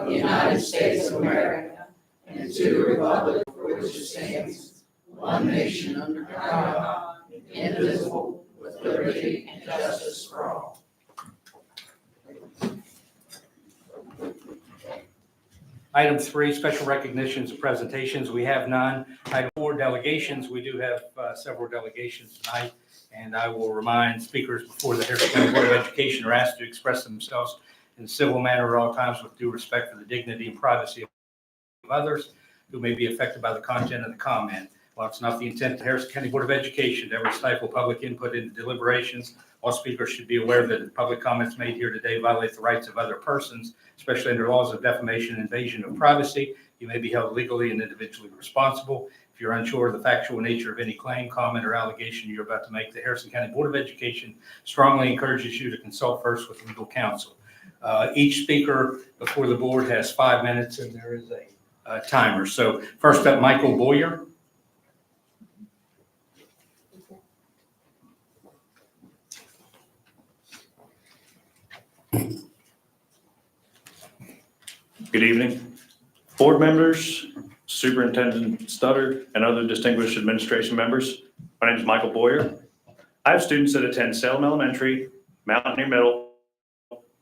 the United States of America and to the republic for which it stands, one nation under God, indivisible, with liberty and justice for all. Item 3, special recognitions and presentations. We have none. Item 4, delegations. We do have several delegations tonight, and I will remind speakers before the Harrison County Board of Education are asked to express themselves in a civil manner at all times with due respect for the dignity and privacy of others who may be affected by the content of the comment. While it's not the intent of the Harrison County Board of Education to ever stifle public input into deliberations, all speakers should be aware that the public comments made here today violate the rights of other persons, especially under laws of defamation and invasion of privacy. You may be held legally and individually responsible. If you're unsure of the factual nature of any claim, comment, or allegation you're about to make, the Harrison County Board of Education strongly encourages you to consult first with legal counsel. Each speaker before the board has 5 minutes, and there is a timer. So first up, Michael Boyer. Good evening, board members, Superintendent Stutter, and other distinguished administration members. My name is Michael Boyer. I have students that attend Salem Elementary, Mountaineer Middle,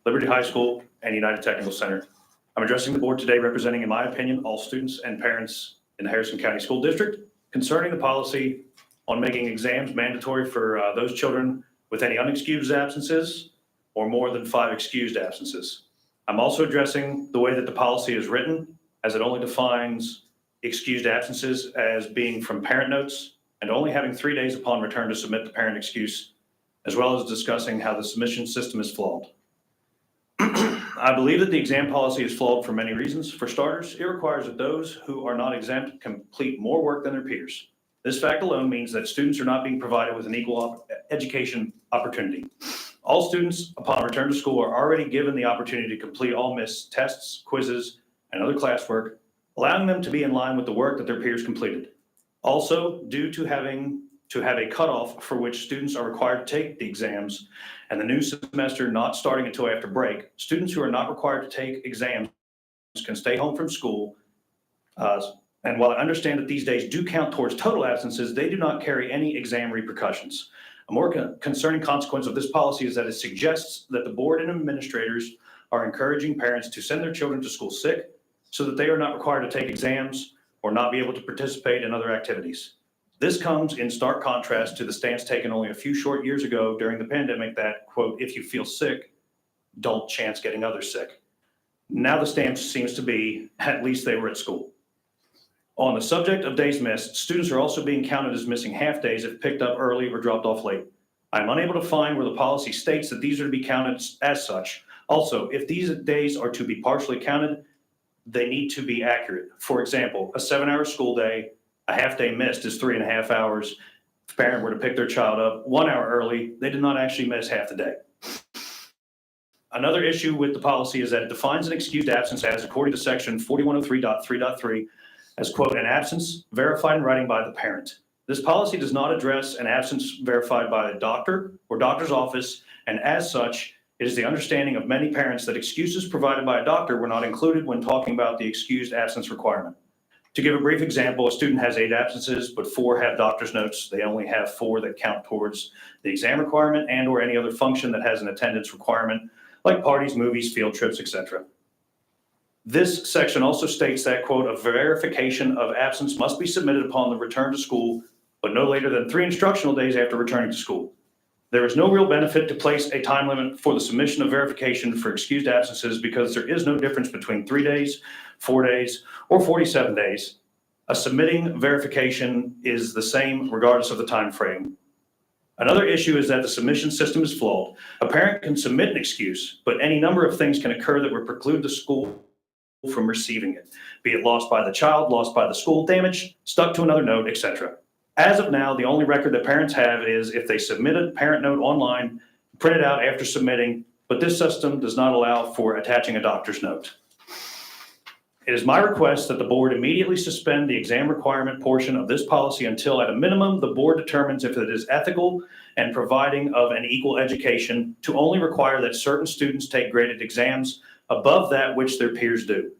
Liberty High School, and United Technical Center. I'm addressing the board today representing, in my opinion, all students and parents in the Harrison County School District concerning the policy on making exams mandatory for those children with any unexcused absences or more than 5 excused absences. I'm also addressing the way that the policy is written, as it only defines excused absences as being from parent notes and only having 3 days upon return to submit the parent excuse, as well as discussing how the submission system is flawed. I believe that the exam policy is flawed for many reasons. For starters, it requires that those who are not exempt complete more work than their peers. This fact alone means that students are not being provided with an equal education opportunity. All students, upon return to school, are already given the opportunity to complete all missed tests, quizzes, and other classwork, allowing them to be in line with the work that their peers completed. Also, due to having to have a cutoff for which students are required to take the exams, and the new semester not starting until after break, students who are not required to take exams can stay home from school. And while I understand that these days do count towards total absences, they do not carry any exam repercussions. A more concerning consequence of this policy is that it suggests that the board and administrators are encouraging parents to send their children to school sick so that they are not required to take exams or not be able to participate in other activities. This comes in stark contrast to the stance taken only a few short years ago during the pandemic that, quote, if you feel sick, don't chance getting others sick. Now the stance seems to be, at least they were at school. On the subject of days missed, students are also being counted as missing half days if picked up early or dropped off late. I'm unable to find where the policy states that these are to be counted as such. Also, if these days are to be partially counted, they need to be accurate. For example, a 7-hour school day, a half day missed is 3.5 hours. If a parent were to pick their child up 1 hour early, they did not actually miss half the day. Another issue with the policy is that it defines an excused absence as, according to section 4103.3.3, as, quote, an absence verified in writing by the parent. This policy does not address an absence verified by a doctor or doctor's office, and as such, it is the understanding of many parents that excuses provided by a doctor were not included when talking about the excused absence requirement. To give a brief example, a student has 8 absences, but 4 have doctor's notes. They only have 4 that count towards the exam requirement and or any other function that has an attendance requirement, like parties, movies, field trips, etc. This section also states that, quote, a verification of absence must be submitted upon the return to school, but no later than 3 instructional days after returning to school. There is no real benefit to place a time limit for the submission of verification for excused absences because there is no difference between 3 days, 4 days, or 47 days. A submitting verification is the same regardless of the time frame. Another issue is that the submission system is flawed. A parent can submit an excuse, but any number of things can occur that would preclude the school from receiving it, be it lost by the child, lost by the school, damaged, stuck to another note, etc. As of now, the only record that parents have is if they submit a parent note online, print it out after submitting, but this system does not allow for attaching a doctor's note. It is my request that the board immediately suspend the exam requirement portion of this policy until, at a minimum, the board determines if it is ethical and providing of an equal education to only require that certain students take graded exams above that which their peers do.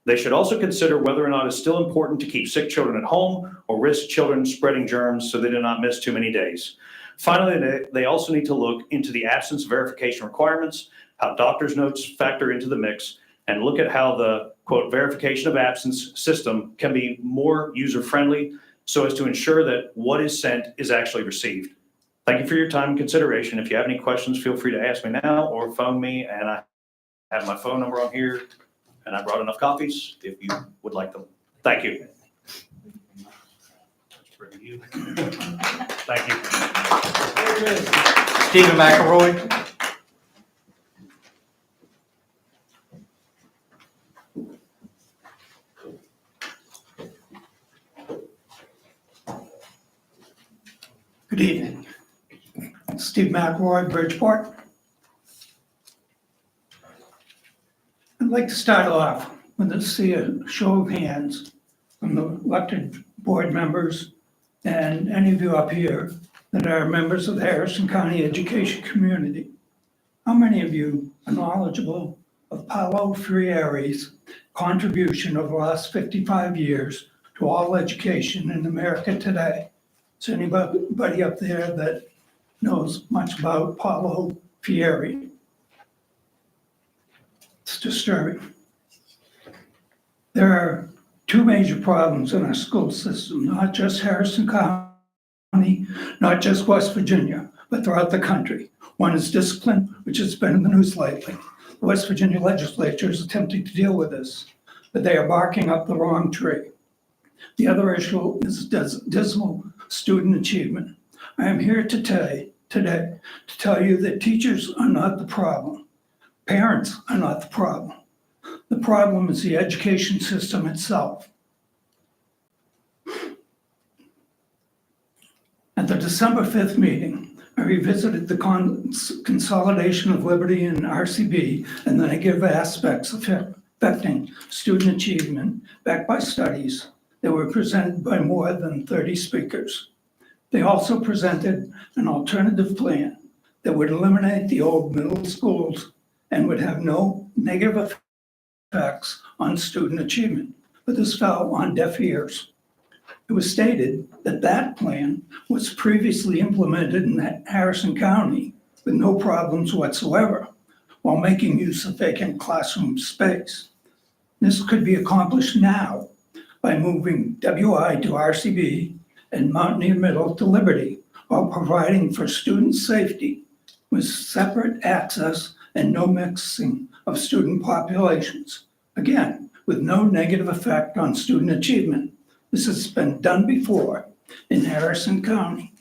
They should also consider whether or not it's still important to keep sick children at home or risk children spreading germs so they do not miss too many days. Finally, they also need to look into the absence verification requirements, how doctor's notes factor into the mix, and look at how the, quote, verification of absence system can be more user-friendly so as to ensure that what is sent is actually received. Thank you for your time and consideration. If you have any questions, feel free to ask me now or phone me, and I have my phone number on here, and I brought enough copies if you would like them. Thank you. Thank you. Stephen McElroy. Good evening. Steve McElroy, Bridgeport. I'd like to start off with a show of hands from the elected board members and any of you up here that are members of the Harrison County education community. How many of you are knowledgeable of Paulo Freire's contribution over the last 55 years to all education in America today? Is anybody up there that knows much about Paulo Freire? It's disturbing. There are two major problems in our school system, not just Harrison County, not just West Virginia, but throughout the country. One is discipline, which has been in the news lately. The West Virginia legislature is attempting to deal with this, but they are barking up the wrong tree. The other issue is dismal student achievement. I am here today to tell you that teachers are not the problem. Parents are not the problem. The problem is the education system itself. At the December 5th meeting, I revisited the consolidation of Liberty and RCB and the negative aspects affecting student achievement backed by studies that were presented by more than 30 speakers. They also presented an alternative plan that would eliminate the old middle schools and would have no negative effects on student achievement, but this fell on deaf ears. It was stated that that plan was previously implemented in Harrison County with no problems whatsoever, while making use of vacant classroom space. This could be accomplished now by moving WI to RCB and Mountaineer Middle to Liberty, while providing for student safety with separate access and no mixing of student populations. Again, with no negative effect on student achievement. This has been done before in Harrison County.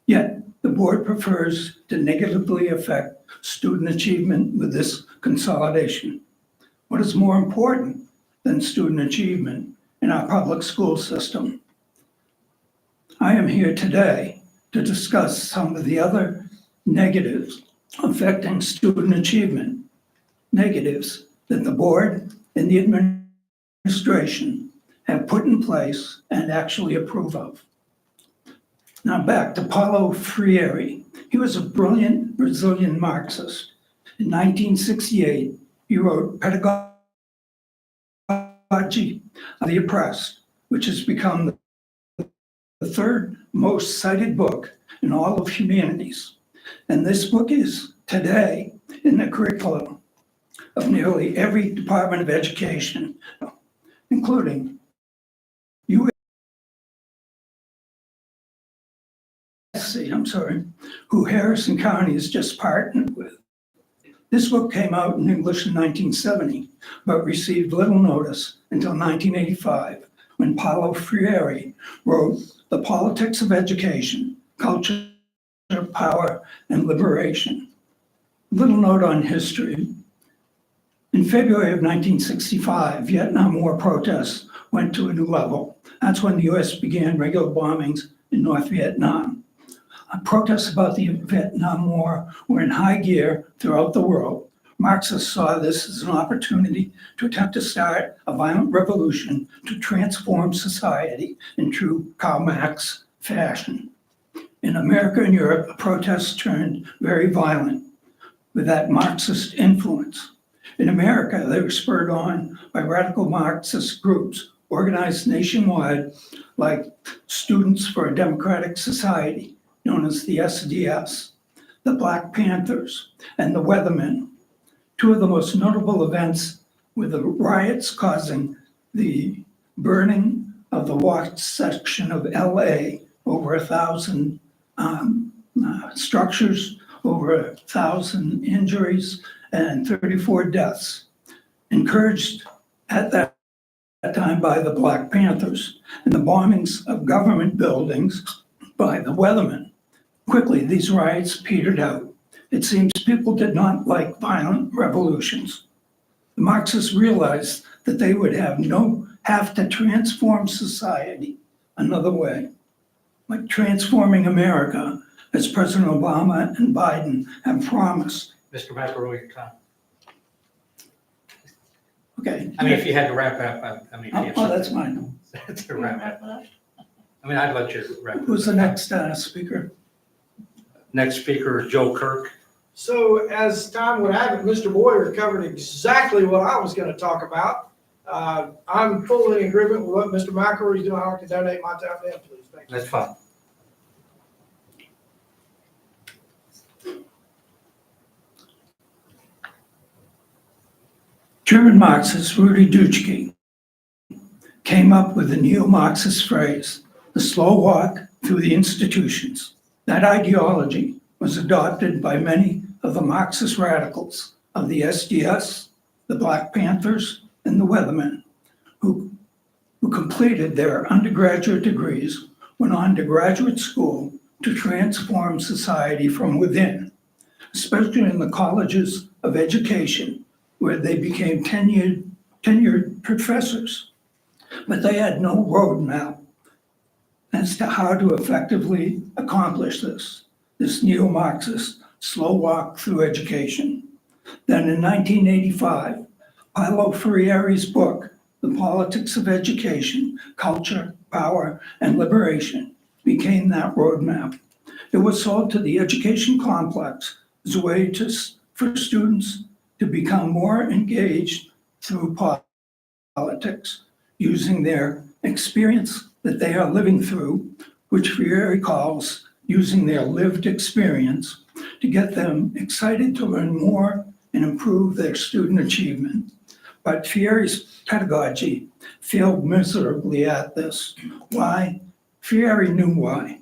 Yet the board prefers to negatively affect student achievement with this consolidation. What is more important than student achievement in our public school system? I am here today to discuss some of the other negatives affecting student achievement, negatives that the board and the administration have put in place and actually approve of. Now back to Paulo Freire. He was a brilliant Brazilian Marxist. In 1968, he wrote Pedagogy of the Oppressed, which has become the third most cited book in all of humanities. And this book is today in the curriculum of nearly every department of education, including USC, who Harrison County has just partnered with. This book came out in English in 1970, but received little notice until 1985, when Paulo Freire wrote The Politics of Education, Culture, Power, and Liberation. Little note on history. In February of 1965, Vietnam War protests went to a new level. That's when the US began regular bombings in North Vietnam. Protests about the Vietnam War were in high gear throughout the world. Marxists saw this as an opportunity to attempt to start a violent revolution to transform society in true Karl Marx fashion. In America and Europe, protests turned very violent with that Marxist influence. In America, they were spurred on by radical Marxist groups organized nationwide, like Students for a Democratic Society, known as the SDS, the Black Panthers, and the Weathermen. Two of the most notable events were the riots causing the burning of the Watts section of LA, over 1,000 structures, over 1,000 injuries, and 34 deaths, encouraged at that time by the Black Panthers, and the bombings of government buildings by the Weathermen. Quickly, these riots petered out. It seems people did not like violent revolutions. The Marxists realized that they would have to transform society another way, like transforming America, as President Obama and Biden have promised. Mr. McElroy, your time. Okay. I mean, if you had to wrap up, I mean. if you have Oh, that's mine. something to wrap up. I mean, I'd let you wrap up. Who's the next speaker? Next speaker is Joe Kirk. So as time would have it, Mr. Boyer covered exactly what I was going to talk about. I'm fully in agreement with what Mr. McElroy is doing. I like to donate my time to him, please. Thank you. That's fine. German Marxist Rudy Dutschke came up with the neo-Marxist phrase, the slow walk through the institutions. That ideology was adopted by many of the Marxist radicals of the SDS, the Black Panthers, and the Weathermen, who completed their undergraduate degrees, went on to graduate school to transform society from within, especially in the colleges of education, where they became tenured professors. But they had no roadmap as to how to effectively accomplish this neo-Marxist slow walk through education. Then in 1985, Paulo Freire's book, The Politics of Education, Culture, Power, and Liberation, became that roadmap. It was sold to the education complex as a way for students to become more engaged through politics, using their experience that they are living through, which Freire calls using their lived experience, to get them excited to learn more and improve their student achievement. But Freire's pedagogy failed miserably at this. Why? Freire knew why.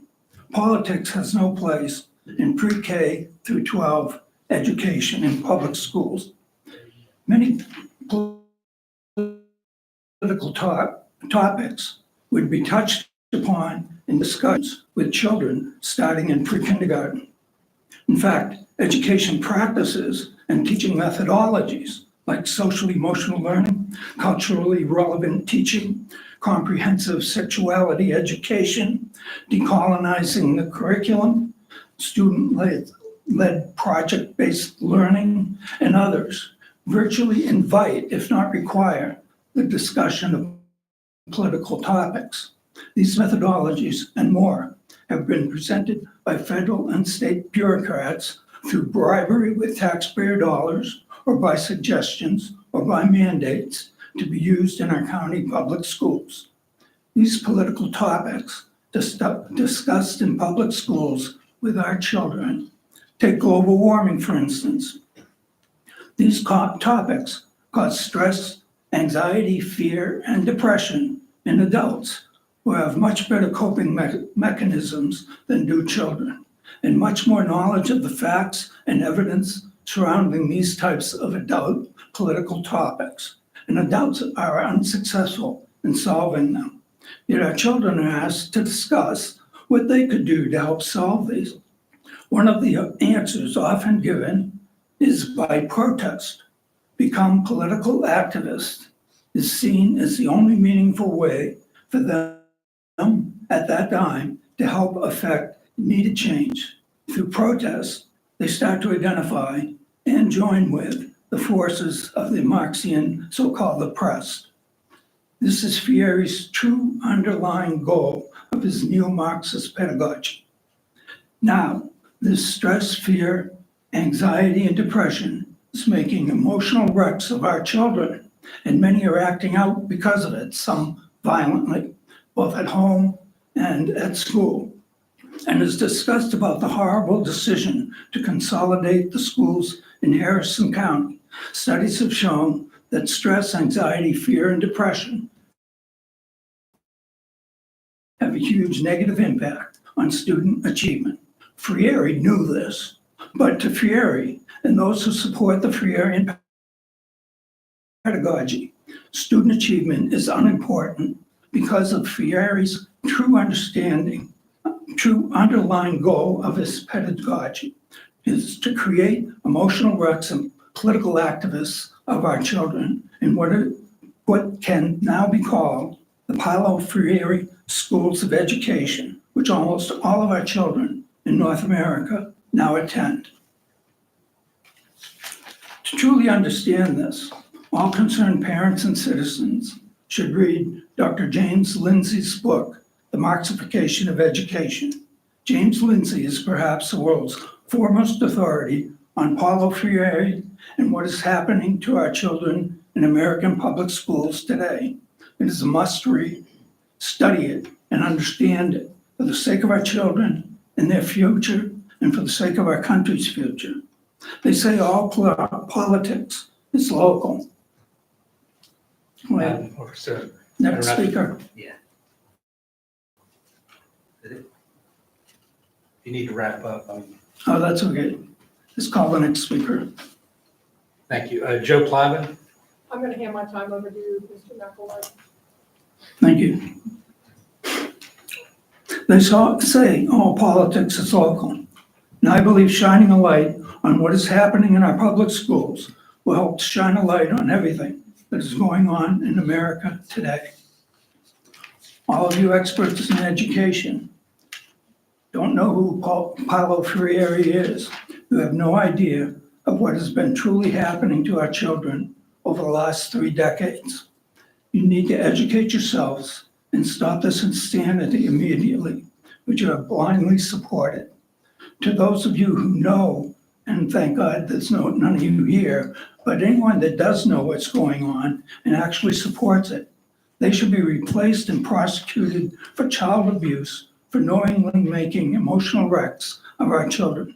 Politics has no place in pre-K through 12 education in public schools. Many political topics would be touched upon in discussions with children starting in pre-kindergarten. In fact, education practices and teaching methodologies like social emotional learning, culturally relevant teaching, comprehensive sexuality education, decolonizing the curriculum, student-led project-based learning, and others virtually invite, if not require, the discussion of political topics. These methodologies and more have been presented by federal and state bureaucrats through bribery with taxpayer dollars, or by suggestions, or by mandates to be used in our county public schools. These political topics discussed in public schools with our children. Take global warming, for instance. These topics cause stress, anxiety, fear, and depression in adults who have much better coping mechanisms than do children, and much more knowledge of the facts and evidence surrounding these types of adult political topics. And adults are unsuccessful in solving them. Yet our children are asked to discuss what they could do to help solve these. One of the answers often given is by protest. Become political activists is seen as the only meaningful way for them at that time to help affect needed change. Through protest, they start to identify and join with the forces of the Marxian so-called oppressed. This is Freire's true underlying goal of his neo-Marxist pedagogy. Now, this stress, fear, anxiety, and depression is making emotional wrecks of our children, and many are acting out because of it, some violently, both at home and at school, and is discussed about the horrible decision to consolidate the schools in Harrison County. Studies have shown that stress, anxiety, fear, and depression have a huge negative impact on student achievement. Freire knew this, but to Freire and those who support the Freirean pedagogy, student achievement is unimportant because of Freire's true understanding, true underlying goal of his pedagogy is to create emotional wrecks and political activists of our children in what can now be called the Paulo Freire schools of education, which almost all of our children in North America now attend. To truly understand this, all concerned parents and citizens should read Dr. James Lindsay's book, The Marxification of Education. James Lindsay is perhaps the world's foremost authority on Paulo Freire and what is happening to our children in American public schools today. It is a must-read. Study it and understand it for the sake of our children and their future and for the sake of our country's future. They say all politics is local. Well, Or so, next interrupt. speaker. You need to wrap up. Oh, that's okay. Let's call the next speaker. Thank you. Joe Plyman? I'm going to hand my time over to Mr. McElroy. Thank you. They say all politics is local. And I believe shining a light on what is happening in our public schools will help shine a light on everything that is going on in America today. All of you experts in education don't know who Paulo Freire is. You have no idea of what has been truly happening to our children over the last 3 decades. You need to educate yourselves and stop this insanity immediately, which you have blindly supported. To those of you who know, and thank God there's none of you here, but anyone that does know what's going on and actually supports it, they should be replaced and prosecuted for child abuse for knowingly making emotional wrecks of our children.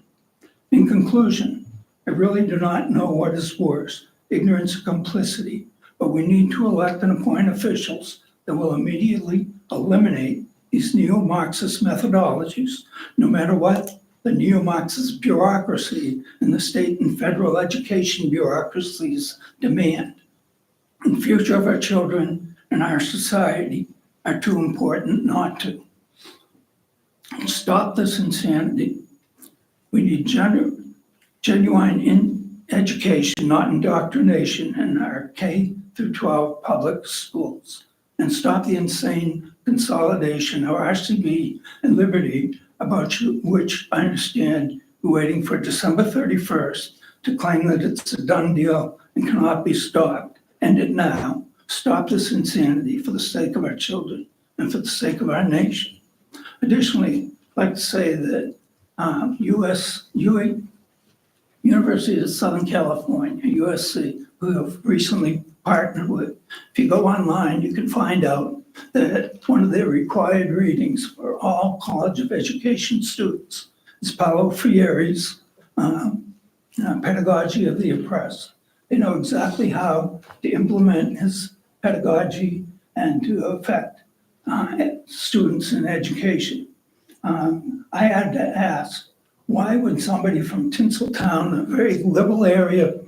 In conclusion, I really do not know what is worse, ignorance or complicity, but we need to elect and appoint officials that will immediately eliminate these neo-Marxist methodologies, no matter what the neo-Marxist bureaucracy and the state and federal education bureaucracies demand. The future of our children and our society are too important not to. Stop this insanity. We need genuine education, not indoctrination, in our K through 12 public schools. And stop the insane consolidation of RCB and Liberty, about which I understand you're waiting for December 31st to claim that it's a done deal and cannot be stopped. End it now. Stop this insanity for the sake of our children and for the sake of our nation. Additionally, I'd like to say that University of Southern California, USC, who have recently partnered with, if you go online, you can find out that one of their required readings for all College of Education students is Paulo Freire's Pedagogy of the Oppressed. They know exactly how to implement his pedagogy and to affect students in education. I had to ask, why would somebody from Tinseltown, a very liberal area,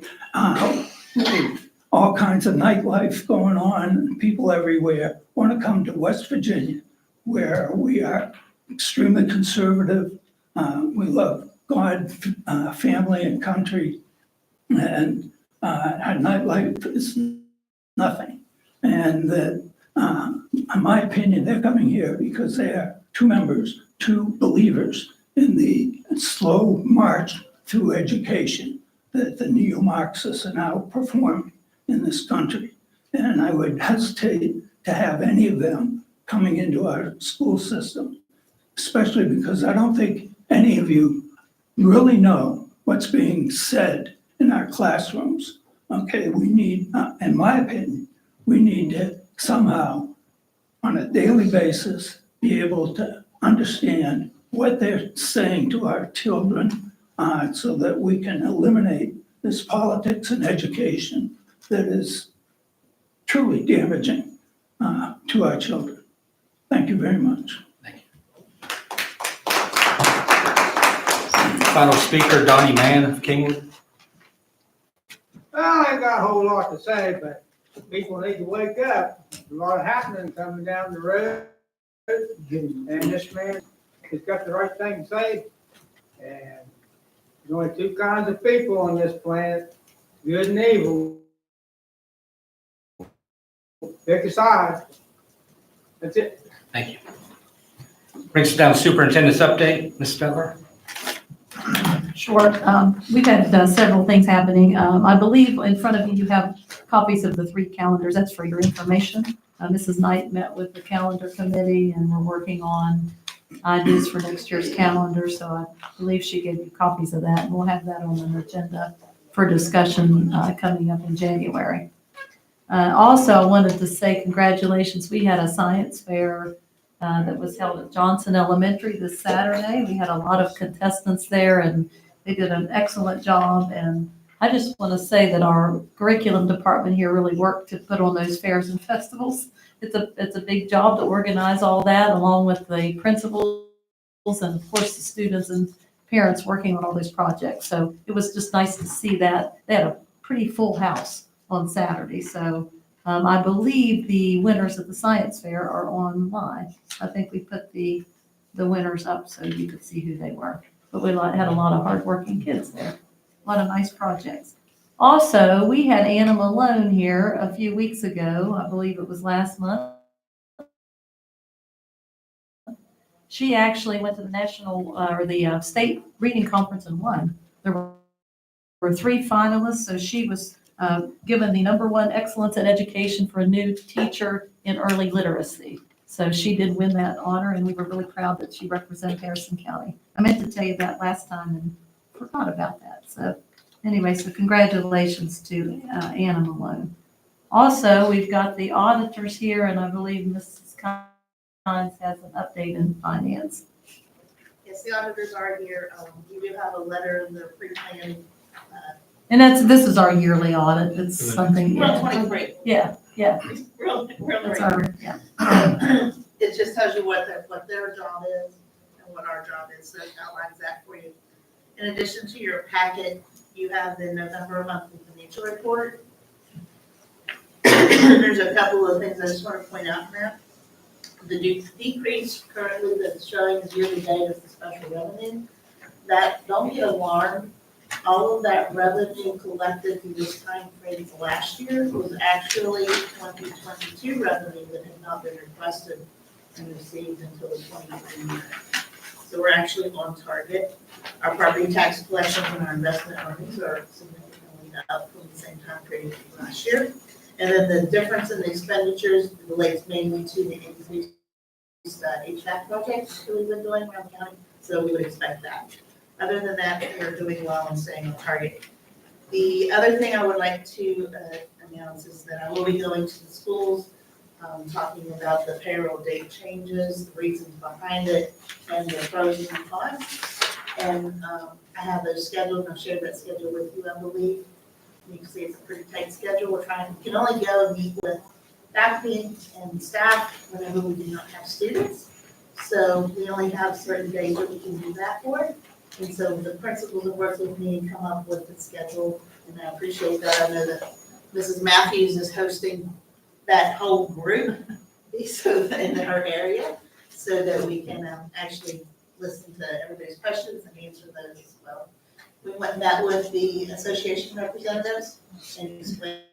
with all kinds of nightlife going on and people everywhere, want to come to West Virginia, where we are extremely conservative. We love God, family, and country, and our nightlife is nothing. And that, in my opinion, they're coming here because they are two believers in the slow march through education that the neo-Marxists are now performing in this country. And I would hesitate to have any of them coming into our school system, especially because I don't think any of you really know what's being said in our classrooms. Okay, we need, in my opinion, we need to somehow, on a daily basis, be able to understand what they're saying to our children, so that we can eliminate this politics in education that is truly damaging to our children. Thank you very much. Final speaker, Donnie Mann of Kingwood. Well, I ain't got a whole lot to say, but people need to wake up. There's a lot happening coming down the road. And this man has got the right thing to say. And there's only two kinds of people on this planet, good and evil. Pick a side. That's it. Thank you. Brings us down to superintendent's update, Ms. Stetler. Sure. We've had several things happening. I believe in front of you, you have copies of the 3 calendars. That's for your information. Mrs. Knight met with the calendar committee and we're working on ideas for next year's calendar. So I believe she gave you copies of that and we'll have that on an agenda for discussion coming up in January. Also, I wanted to say congratulations. We had a science fair that was held at Johnson Elementary this Saturday. We had a lot of contestants there and they did an excellent job. And I just want to say that our curriculum department here really worked to put on those fairs and festivals. It's a big job to organize all that along with the principals and of course the students and parents working on all those projects. So it was just nice to see that. They had a pretty full house on Saturday. So I believe the winners of the science fair are online. I think we put the winners up so you could see who they were. But we had a lot of hardworking kids there. A lot of nice projects. Also, we had Anna Malone here a few weeks ago. I believe it was last month. She actually went to the national or the state reading conference and won. There were 3 finalists, so she was given the #1 excellence in education for a new teacher in early literacy. So she did win that honor and we were really proud that she represented Harrison County. I meant to tell you that last time and forgot about that. So anyway, so congratulations to Anna Malone. Also, we've got the auditors here and I believe Mrs. Kynes has an update in finance. Yes, the auditors are here. You do have a letter in the pre-planned. And this is our yearly audit. It's something. Well, 23. Yeah. Real That's right. our, yeah. It just tells you what their job is and what our job is, so it outlines that for you. In addition to your packet, you have the November monthly financial report. There's a couple of things I just want to point out now. The decrease currently that's showing is year to date is the special revenue. That, don't get alarmed. All of that revenue collected through this time frame last year was actually 2022 revenue that had not been requested and received until the 23 year. So we're actually on target. Our property tax collections and our investment earnings are significantly up from the same time period last year. And then the difference in the expenditures relates mainly to the increased HVAC projects that we've been doing around the county. So we would expect that. Other than that, we're doing well and staying on target. The other thing I would like to announce is that I will be going to the schools, talking about the payroll date changes, the reasons behind it, and the pros and cons. And I have those scheduled, and I'll share that schedule with you, I believe. You can see it's a pretty tight schedule. We can only go and meet with faculty and staff whenever we do not have students. So we only have certain days that we can do that for. And so the principals have worked with me and come up with the schedule, and I appreciate that. I know that Mrs. Matthews is hosting that whole group so in her area, so that we can actually listen to everybody's questions and answer those as well. We went and met with the association representatives and explained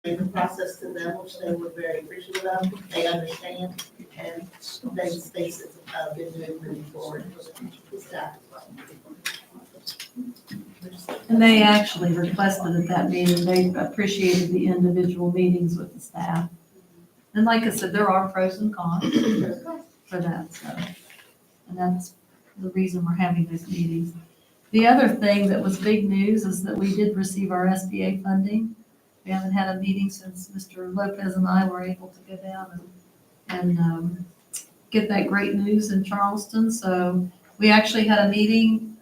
the process to them, which they were very appreciative of. They understand, and they space it's a good move moving forward for the staff as well. And they actually requested at that meeting, they appreciated the individual meetings with the staff. And like I said, there are pros and cons for that, so. And that's the reason we're having those meetings. The other thing that was big news is that we did receive our SBA funding. We haven't had a meeting since Mr. Lopez and I were able to go down and get that great news in Charleston. So we actually had a meeting,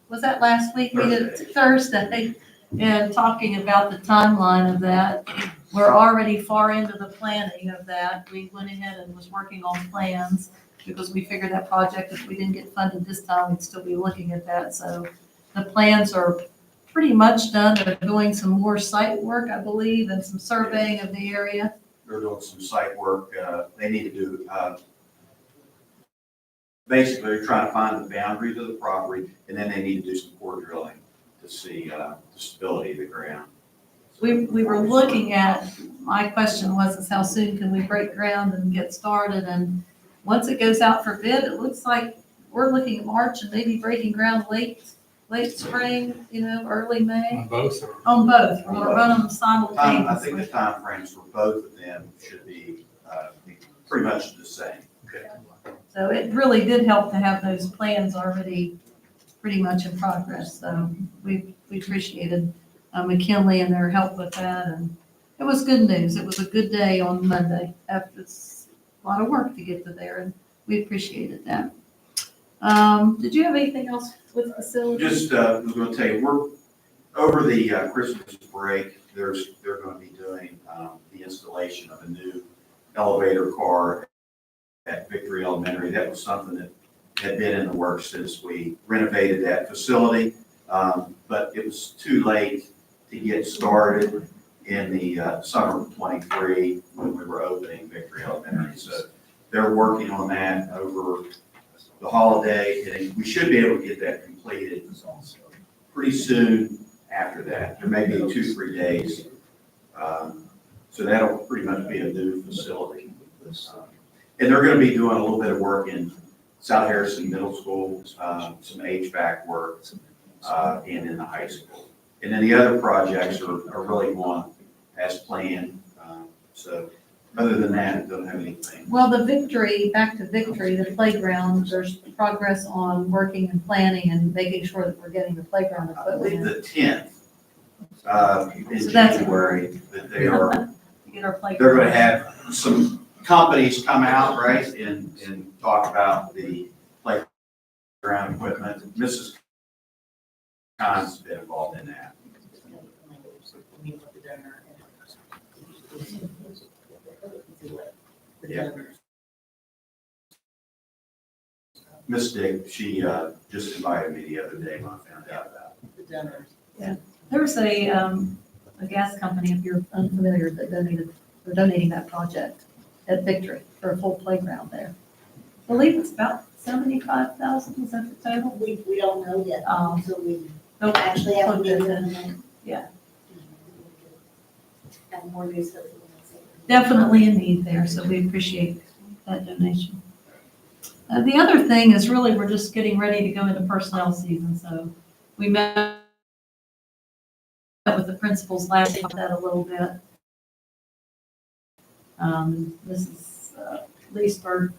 was that last week? We did it Thursday, and talking about the timeline of that. We're already far into the planning of that. We went ahead and was working on plans because we figured that project, if we didn't get funded this time, we'd still be looking at that. So the plans are pretty much done. They're doing some more site work, I believe, and some surveying of the area. They're doing some site work. They need to do, basically, they're trying to find the boundaries of the property, and then they need to do some core drilling to see the stability of the ground. We were looking at, my question was, is how soon can we break ground and get started? And once it goes out for bid, it looks like we're looking at March and maybe breaking ground late spring, early May. On both or? On both. We're gonna run them I think the simultaneously. timeframes for both of them should be pretty much the same. So it really did help to have those plans already pretty much in progress. So we appreciated McKinley and their help with that. And it was good news. It was a good day on Monday. It's a lot of work to get to there, and we appreciated that. Did you have anything else with facilities? Just, I was gonna tell you, we're, over the Christmas break, they're gonna be doing the installation of a new elevator car at Victory Elementary. That was something that had been in the works since we renovated that facility. But it was too late to get started in the summer of '23 when we were opening Victory Elementary. So they're working on that over the holiday, and we should be able to get that completed pretty soon after that. There may be 2-3 days. So that'll pretty much be a new facility. And they're gonna be doing a little bit of work in South Harrison Middle School, some HVAC work, and in the high school. And then the other projects are really going as planned. So other than that, don't have anything. Well, back to Victory, the playground, there's progress on working and planning and making sure that we're getting the playground I believe equipment. the 10th in So that's- January, that they are, To get our playground. they're gonna have some companies come out, right, and talk about the playground equipment. Mrs. Khan's been involved in that. Yeah. Miss Dick, she just invited me the other day when I found out about it. There was a gas company, if you're unfamiliar, that they're donating that project at Victory for a full playground there. I believe it's about 75,000, is that the total? We don't know yet until we They'll actually have a plug meeting. that in. Yeah. Have more news. Definitely a need there, so we appreciate that donation. The other thing is really, we're just getting ready to go into personnel season, so we met with the principals last week, that a little bit. Mrs. Leesburg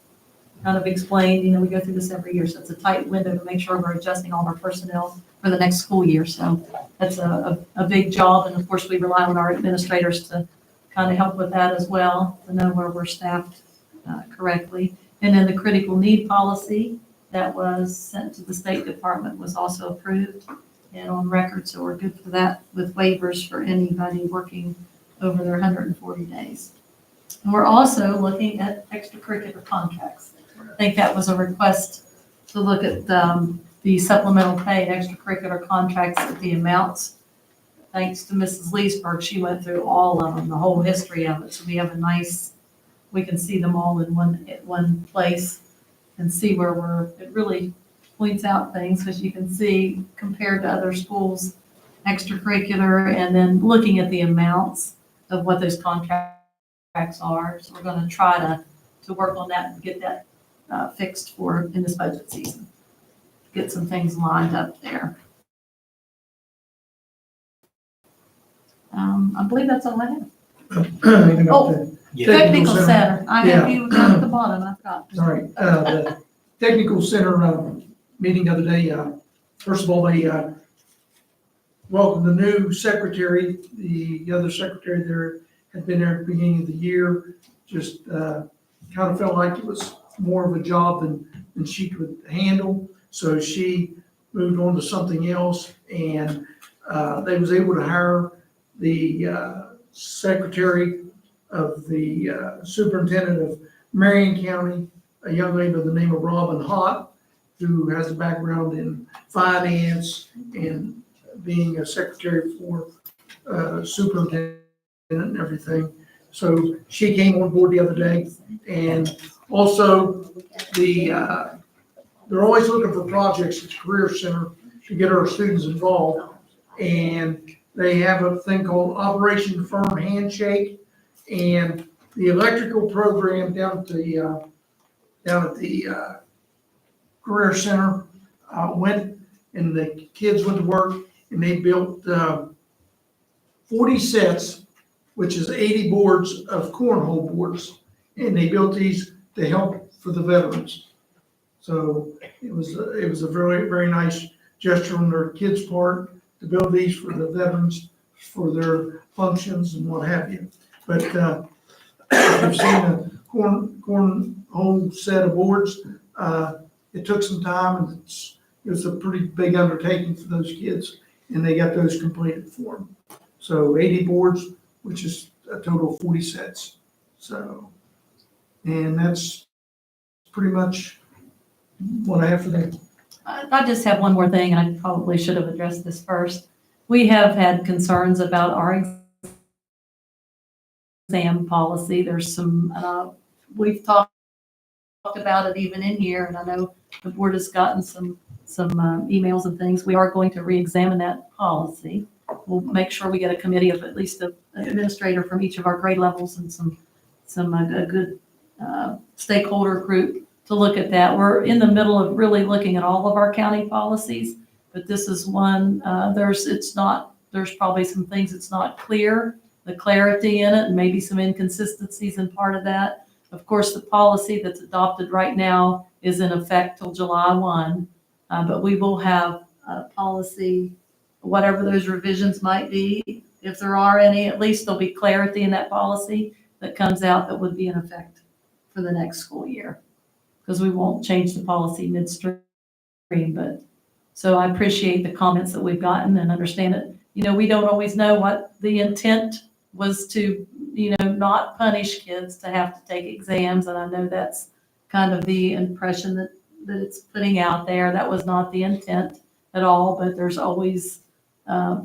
kind of explained, we go through this every year, so it's a tight window to make sure we're adjusting all of our personnel for the next school year. So that's a big job, and of course, we rely on our administrators to kind of help with that as well, to know where we're staffed correctly. And then the critical need policy that was sent to the State Department was also approved and on record, so we're good for that with waivers for anybody working over their 140 days. And we're also looking at extracurricular contracts. I think that was a request to look at the supplemental pay and extracurricular contracts at the amounts. Thanks to Mrs. Leesburg, she went through all of them, the whole history of it. So we have we can see them all in one place and see where it really points out things, because you can see compared to other schools, extracurricular, and then looking at the amounts of what those contracts are. So we're going to try to work on that and get that fixed in this budget season. Get some things lined up there. I believe that's all I have. Oh, Technical Center. I have you down at the bottom, I forgot. Sorry, the technical center meeting the other day, First of all, they welcomed the new secretary. The other secretary there had been there at the beginning of the year. Just kind of felt like it was more of a job than she could handle. So she moved on to something else, and they was able to hire the secretary of the superintendent of Marion County, a young lady by the name of Robin Hott, who has a background in finance and being a secretary for superintendent and everything. So she came on board the other day. And also they're always looking for projects at the Career Center to get our students involved. And they have a thing called Operation Firm Handshake. And the electrical program down at the Career Center went, and the kids went to work, and they built 40 sets, which is 80 boards of cornhole boards. And they built these to help for the veterans. So it was a very, very nice gesture on their kids' part to build these for the veterans, for their functions and what have you. But I've seen a cornhole set of boards. It took some time, and it was a pretty big undertaking for those kids, and they got those completed for them. So 80 boards, which is a total of 40 sets. So, and that's pretty much what I have for them. I just have one more thing, and I probably should have addressed this first. We have had concerns about our exam policy. There's some, we've talked about it even in here, and I know the board has gotten some emails and things. We are going to re-examine that policy. We'll make sure we get a committee of at least an administrator from each of our grade levels and a good stakeholder group to look at that. We're in the middle of really looking at all of our county policies, but this is one, there's probably some things that's not clear, the clarity in it, and maybe some inconsistencies in part of that. Of course, the policy that's adopted right now is in effect till July 1, but we will have a policy, whatever those revisions might be. If there are any, at least there'll be clarity in that policy that comes out that would be in effect for the next school year. Because we won't change the policy midstream, but, so I appreciate the comments that we've gotten and understand it. You know, we don't always know what the intent was to, not punish kids to have to take exams, and I know that's kind of the impression that it's putting out there. That was not the intent at all, but there's always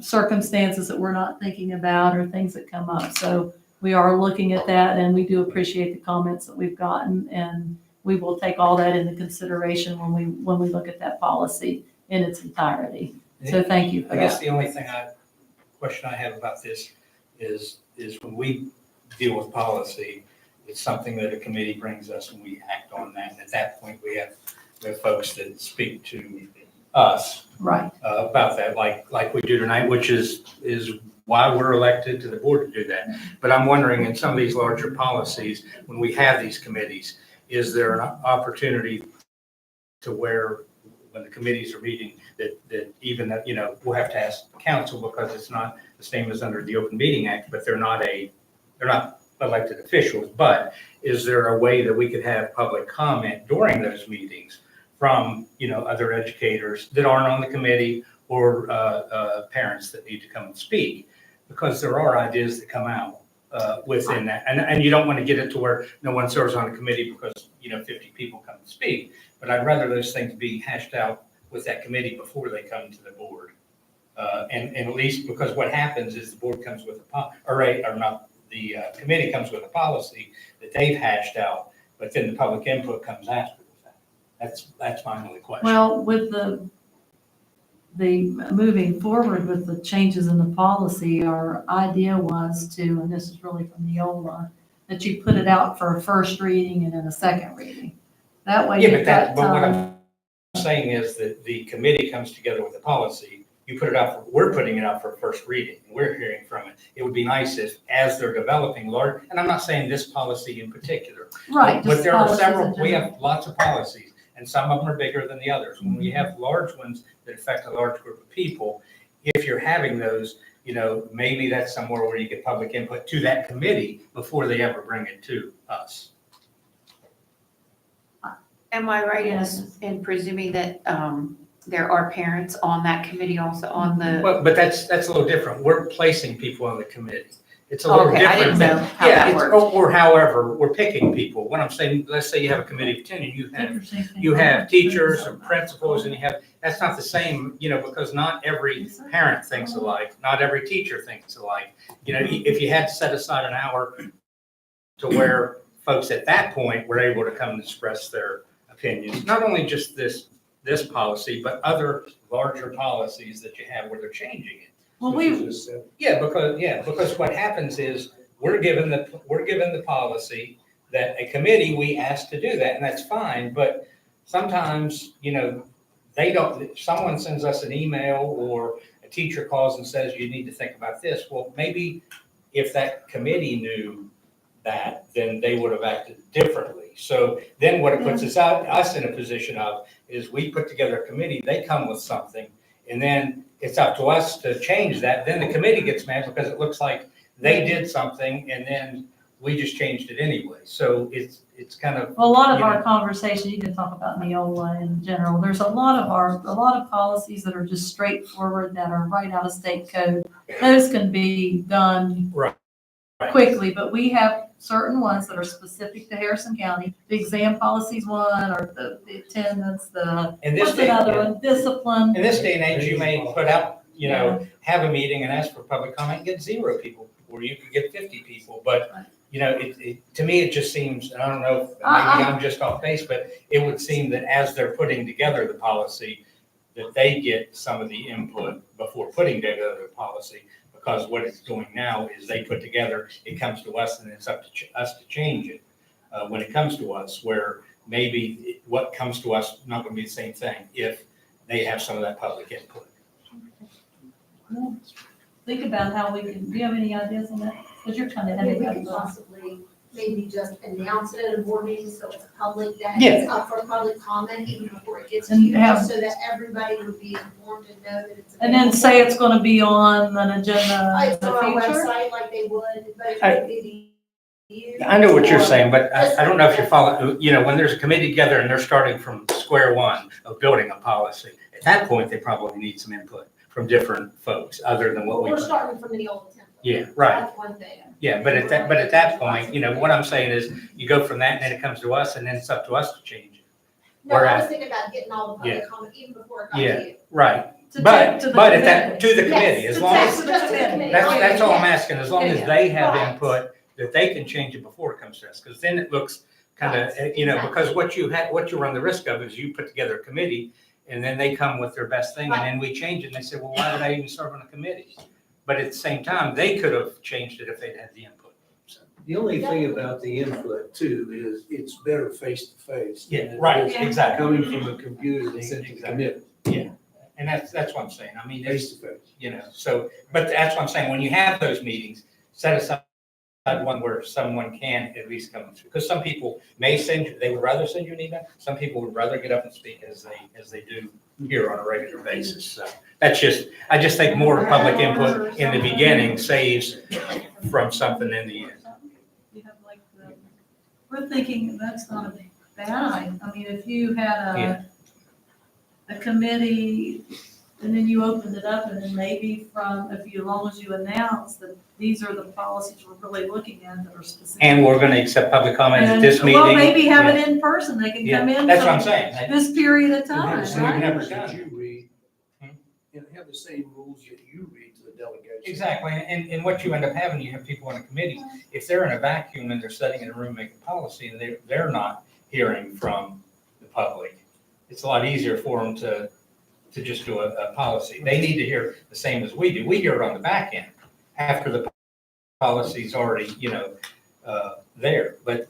circumstances that we're not thinking about or things that come up. So we are looking at that, and we do appreciate the comments that we've gotten, and we will take all that into consideration when we look at that policy in its entirety. So thank you for I guess that. the only question I have about this is when we deal with policy, it's something that a committee brings us and we act on that. And at that point, we have folks that speak to us Right. about that, like we do tonight, which is why we're elected to the board to do that. But I'm wondering, in some of these larger policies, when we have these committees, is there an opportunity to where, when the committees are meeting, that even that, we'll have to ask council, because it's not the same as under the Open Meeting Act, but they're not elected officials. But is there a way that we could have public comment during those meetings from, other educators that aren't on the committee, or parents that need to come and speak? Because there are ideas that come out within that. And you don't want to get it to where no one serves on a committee because, 50 people come and speak. But I'd rather those things be hashed out with that committee before they come to the board. And at least, because what happens is the board comes with the committee comes with a policy that they've hashed out, but then the public input comes after that. That's my only question. Well, with the moving forward with the changes in the policy, our idea was to, and this is really from Neola, that you put it out for a first reading and then a second reading. That way Yeah, you've got but what time. I'm saying is that the committee comes together with a policy. You put it out we're putting it out for first reading. We're hearing from it. It would be nice if, as they're developing large, and I'm not saying this policy in particular, Right. but just there are policies several, in we general. have lots of policies. and some of them are bigger than the others. When we have large ones that affect a large group of people, if you're having those, maybe that's somewhere where you get public input to that committee before they ever bring it to us. Am I right Yes. in presuming that there are parents on that committee also on the? But that's a little different. We're placing people on the committee. It's a little Okay, I different. didn't know how Yeah, that it's, worked. or however, we're picking people. What I'm saying, let's say you have a committee of 10 and you have teachers or principals and that's not the same, because not every parent thinks alike, not every teacher thinks alike. If you had to set aside an hour to where folks at that point were able to come and express their opinions, not only just this policy, but other larger policies that you have where they're changing it. Well, Because what happens is we're given the policy that a committee, we ask to do that, and that's fine, but sometimes, they don't, someone sends us an email or a teacher calls and says, you need to think about this. Well, maybe if that committee knew that, then they would have acted differently. So then what it puts us in a position of is we put together a committee, they come with something, and then it's up to us to change that. Then the committee gets mad because it looks like they did something and then we just changed it anyway. So it's kind of. Well, a lot of you our know. conversation, you can talk about Neola in general. There's a lot of policies that are just straightforward that are right out of state code. Those can be done Right. quickly, but we have certain ones that are specific to Harrison County. The exam policies one, or the attendance, In this what's day- another one? Discipline. In this day and age, you may put out, have a meeting and ask for public comment, and get 0 people, or you could get 50 people. But, to me, it just seems, and I don't know, if maybe I'm just off base, but it would seem that as they're putting together the policy, that they get some of the input before putting together the policy. Because what it's doing now is they put together, it comes to us, and it's up to us to change it. When it comes to us, where maybe what comes to us not going to be the same thing if they have some of that public input. Well, think about how we can, do you have any ideas on that? Because you're kind of I mean, heading we that could up. possibly maybe just announce it at a board meeting, so it's public, that Yeah. it's up for public comment even before it gets to And you, have- just so that everybody would be informed and know that it's. And then say it's going to be on an agenda in It's the on our future. website like they would, but it I- would be you. I know what you're or- saying, but I don't know if you follow, when there's a committee together and they're starting from square one of building a policy, at that point, they probably need some input from different folks, other than what we. We're starting from the old template. Yeah, right. That's one thing. Yeah, but at that point, what I'm saying is, you go from that, and then it comes to us, and then it's up to us to change it. No, I Whereas- was thinking about getting all the Yeah. public comment even before it got Yeah. to you. Right, To but take to the at that, committee. to the committee, Yes, as to long take as, to the committee. that's all I'm Yes. asking, as long as they have Right. input, that they can change it before it comes to us, because then it looks kind of, Right. because what you run the risk of is you put together a committee, and then they come with their best thing, and then we change it, and they say, well, why did I even serve on a committee? But at the same time, they could have changed it if they'd had the input. So, The only thing about the input too is it's better face to face. Yeah, right, exactly, Coming from a computer that's sent to the Exactly. committee, and that's what I'm saying, I mean, it's, face to face. so, but that's what I'm saying, when you have those meetings, set aside one where someone can at least come through, because some people may they would rather send you an email, some people would rather get up and speak as they do here on a regular basis, so I just think more public input in the beginning saves from something in the end. You have like we're thinking that's not a bad idea. I mean, if you had a committee and then you opened it up and then maybe as long as you announce that these are the policies we're really looking at that are specific. And we're gonna accept public comment at this And, meeting. well, maybe have it in person. They can Yeah, come in. that's what for I'm saying. This period of time, We've right? never Rules that done. you read, Hmm? and have the same rules that you read to the delegation. Exactly, and what you end up having, you have people on a committee, if they're in a vacuum and they're sitting in a room making policy and they're not hearing from the public, it's a lot easier for them to just do a policy. They need to hear the same as we do. We hear it on the back end after the policy's already, there, but,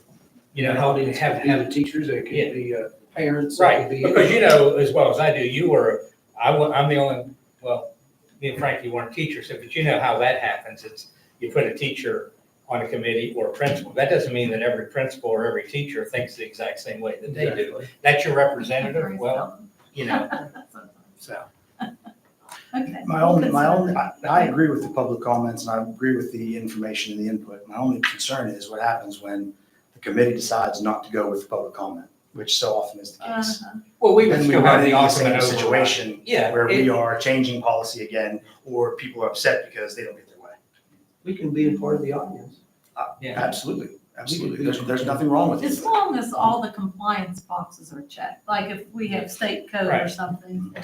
And how audience have, could be the teachers, it could Yeah. be parents. it right, could be because as well as I do, I'm the only, well, me and Frankie weren't teachers, but you know how that happens. It's, you put a teacher on a committee or a principal. That doesn't mean that every principal or every teacher thinks the exact same way that they do. That's your representative, well, you know, so. Okay. I agree with the public comments and I agree with the information and the input. My only concern is what happens when the committee decides not to go with the public comment, which so often is the case. Well, we would Then we still run have the into the same ultimate override. situation Yeah. where we are changing policy again, or people are upset because they don't get their way. We can be a part of the audience. Yeah. Absolutely, absolutely. There's nothing wrong with As it. long as all the compliance boxes are checked, like if we have state code or Right. something.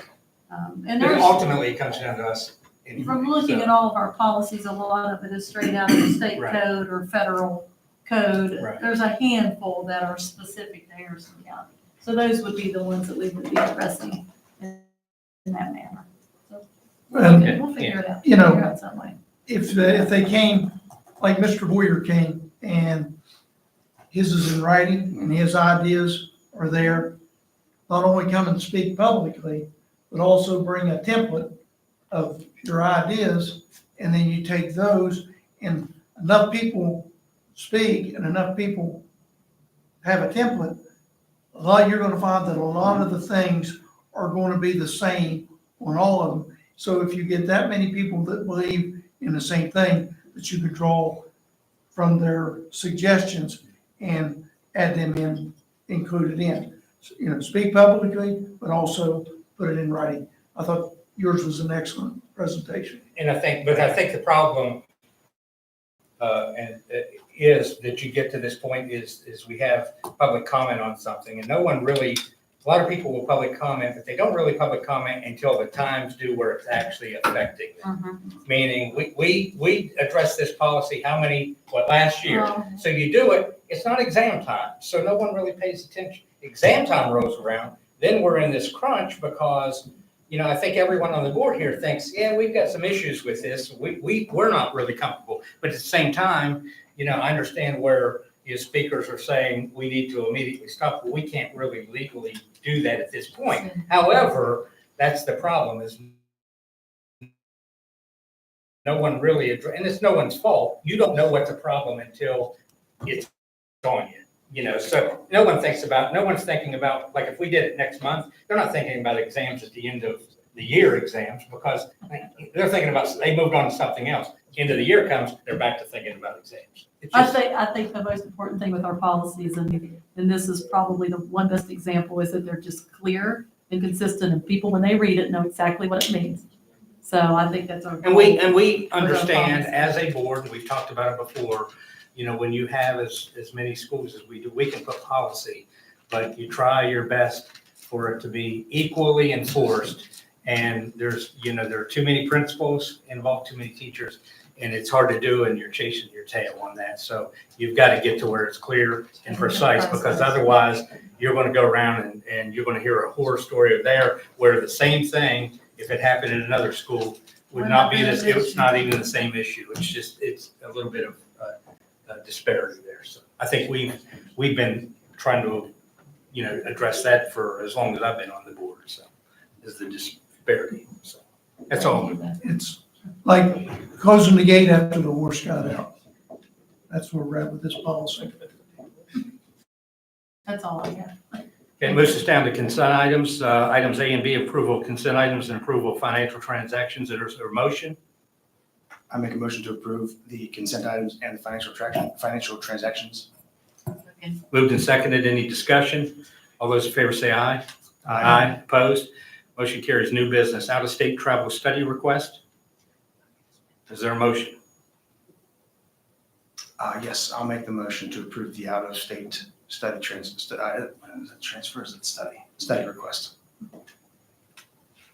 And But there's, ultimately, it comes down to us. anyway, from looking so. at all of our policies, a lot of it is straight out of the state Right. code or federal code. Right. There's a handful that are specific to Harrison County. So those would be the ones that we would be addressing in that manner. So we'll figure it out. You know, Figure out some way. If they came, like Mr. Boyer came, and his is in writing, and his ideas are there, not only come and speak publicly, but also bring a template of your ideas, and then you take those, and enough people speak, and enough people have a template, you're gonna find that a lot of the things are gonna be the same on all of them. So if you get that many people that believe in the same thing, that you could draw from their suggestions and add them in, include it in. You know, speak publicly, but also put it in writing. I thought yours was an excellent presentation. And I think the problem, is that you get to this point is we have public comment on something and no one really, a lot of people will public comment, but they don't really public comment until the times do where it's actually affecting them. Meaning, we addressed this policy, last year? So you do it, it's not exam time, so no one really pays attention. Exam time rolls around, then we're in this crunch because, you know, I think everyone on the board here thinks, yeah, we've got some issues with this. We're not really comfortable. But at the same time, you know, I understand where your speakers are saying we need to immediately stop. Well, we can't really legally do that at this point. However, that's the problem is no one really, and it's no one's fault. You don't know what's a problem until it's on you. You know, so no one's thinking about, like if we did it next month, they're not thinking about exams at the end of the year exams because they're thinking about, they moved on to something else. End of the year comes, they're back to thinking about exams. It's just- I think the most important thing with our policies, and this is probably the one best example, is that they're just clear and consistent, and people, when they read it, know exactly what it means. So I think that's our. And we understand as a board, we've talked about it before, you know, when you have as many schools as we do, we can put policy, but you try your best for it to be equally enforced. And there's, you know, there are too many principals involved, too many teachers, and it's hard to do, and you're chasing your tail on that. So you've got to get to where it's clear and precise, because otherwise you're going to go around and you're going to hear a horror story of there where the same thing, if it happened in another school, would not be this, it's not even the same issue. It's just, it's a little bit of disparity there. So I think we've been trying to, you know, address that for as long as I've been on the board. So is the disparity. So that's all. It's like closing the gate after the horse got out. That's where we're at with this policy. That's all I have. Okay, moves us down to consent items. Items A and B, approval of consent items and approval of financial transactions. Is there a motion? I make a motion to approve the consent items and the financial transactions. Moved and seconded. Any discussion? All those in favor say aye. Opposed? Motion carries. New business, out-of-state travel study request. Is there a motion? Yes, I'll make the motion to approve the out-of-state study study request.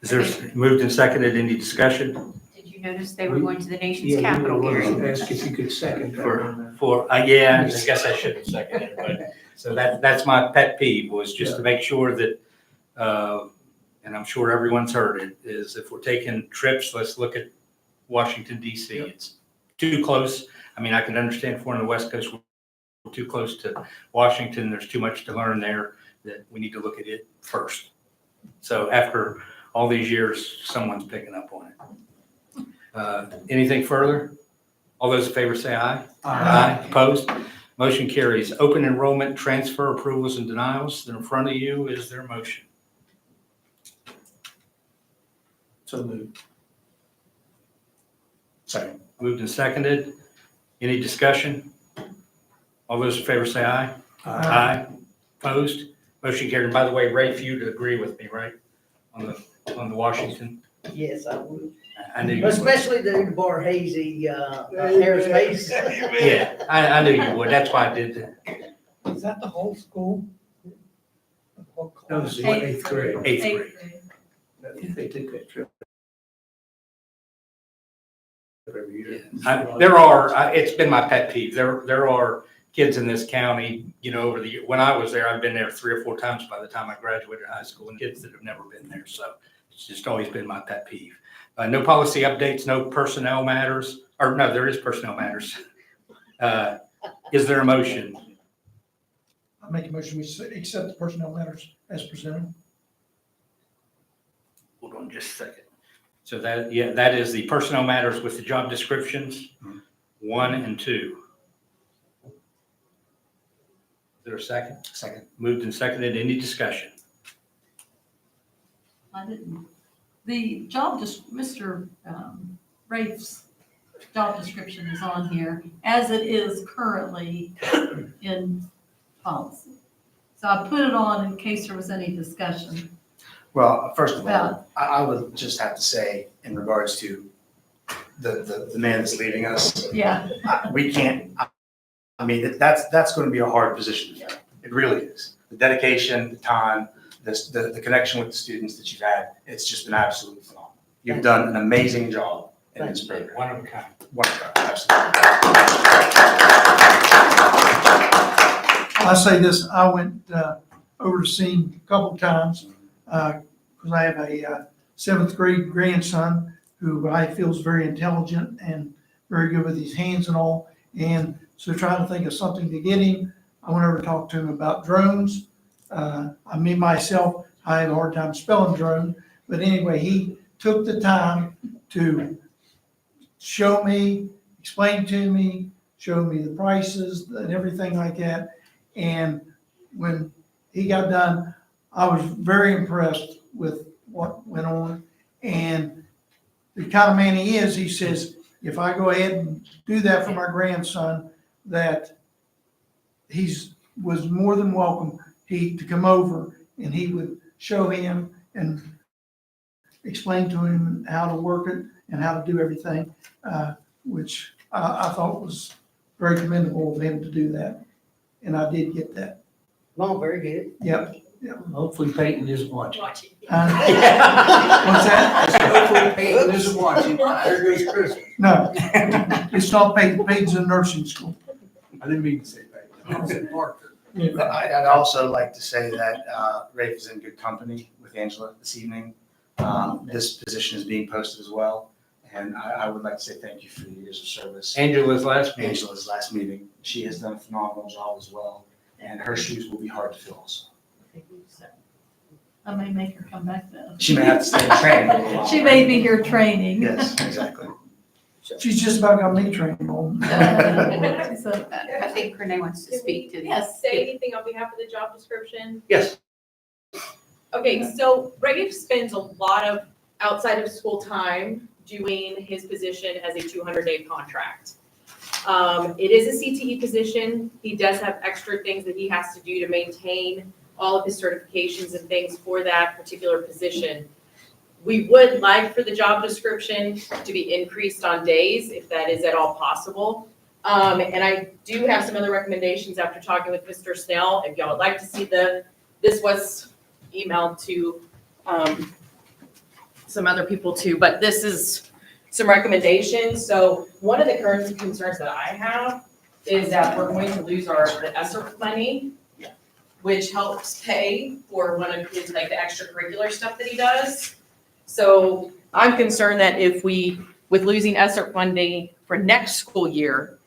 Is there moved and seconded? Any discussion? Did you notice they were going to the nation's capital, Gary? Ask if you could second that. Yeah, I guess I should have seconded it, but, so that's my pet peeve, was just to make sure that, and I'm sure everyone's heard it, is if we're taking trips, let's look at Washington DC. It's too close. I mean, I can understand if we're on the West Coast, we're too close to Washington, there's too much to learn there, that we need to look at it first. So after all these years, someone's picking up on it. Anything further? All those in favor say aye. Opposed? Motion carries. Open enrollment transfer approvals and denials. They're in front of you. Is there a motion? So moved. Second. Moved and seconded. Any discussion? All those in favor say aye. Opposed? Motion carried. By the way, Ray, you'd agree with me, right? On the Washington? Yes, I would. I knew you would. Especially the Borghese, Harris Base. Yeah, I knew you would. That's why I did that. Is that the whole school? No, this is Eighth grade. Eighth grade. I think they took that trip. Every year. It's been my pet peeve. There are kids in this county, over the year. When I was there, I've been there 3 or 4 times by the time I graduated high school, and kids that have never been there. So it's just always been my pet peeve. No policy updates, no personnel matters, or no, there is personnel matters. Is there a motion? I make a motion, we accept the personnel matters as presented. Hold on just a second. So that is the personnel matters with the job descriptions, 1 and 2. Is there a second? Second. Moved and seconded. Any discussion? I didn't. The job, Mr. Rafe's job description is on here as it is currently in policy. So I put it on in case there was any discussion. Well, first of all, I would just have to say in regards to the man that's leading us, Yeah. we can't, I mean, that's going to be a hard position to fill. It really is. The dedication, the time, the connection with the students that you've had, it's just been absolutely phenomenal. You've done an amazing job in this program. One of a kind. Wonderful, absolutely. I say this, I went over to see him a couple of times, because I have a 7th grade grandson who I feel is very intelligent and very good with his hands and all. And so trying to think of something to get him, I went over to talk to him about drones. Myself, I have a hard time spelling drone, but anyway, he took the time to show me, explain to me, show me the prices and everything like that. And when he got done, I was very impressed with what went on. And the kind of man he is, he says, if I go ahead and do that for my grandson, that was more than welcome to come over and he would show him and explain to him how to work it and how to do everything, which I thought was very commendable of him to do that. And I did get that. No, very good. Yep. Hopefully Peyton isn't watching. What's that? Hopefully Peyton isn't watching. There goes Chris. No, it's not Peyton. Peyton's in nursing school. I didn't mean to say Peyton. I said Parker. I'd also like to say that Rafe is in good company with Angela this evening. This position is being posted as well. And I would like to say thank you for the years of service. Angela's last meeting. Angela's last meeting. She has done a phenomenal job as well. And her shoes will be hard to fill also. I may make her come back then. She may have to stay in training a little while. She may be here training. Yes, exactly. She's just about got me trained on. So, I think Renee wants to speak to this. Yes, say anything on behalf of the job description? Yes. Okay, so Rafe spends a lot of outside of school time doing his position as a 200-day contract. It is a CTE position. He does have extra things that he has to do to maintain all of his certifications and things for that particular position. We would like for the job description to be increased on days, if that is at all possible. And I do have some other recommendations after talking with Mr. Snell. If y'all would like to see this was emailed to some other people too, but this is some recommendations. So one of the current concerns that I have is that we're going to lose the ESSER money, which helps pay for one of his, like, the extracurricular stuff that he does. So I'm concerned that if with losing ESSER funding for next school year,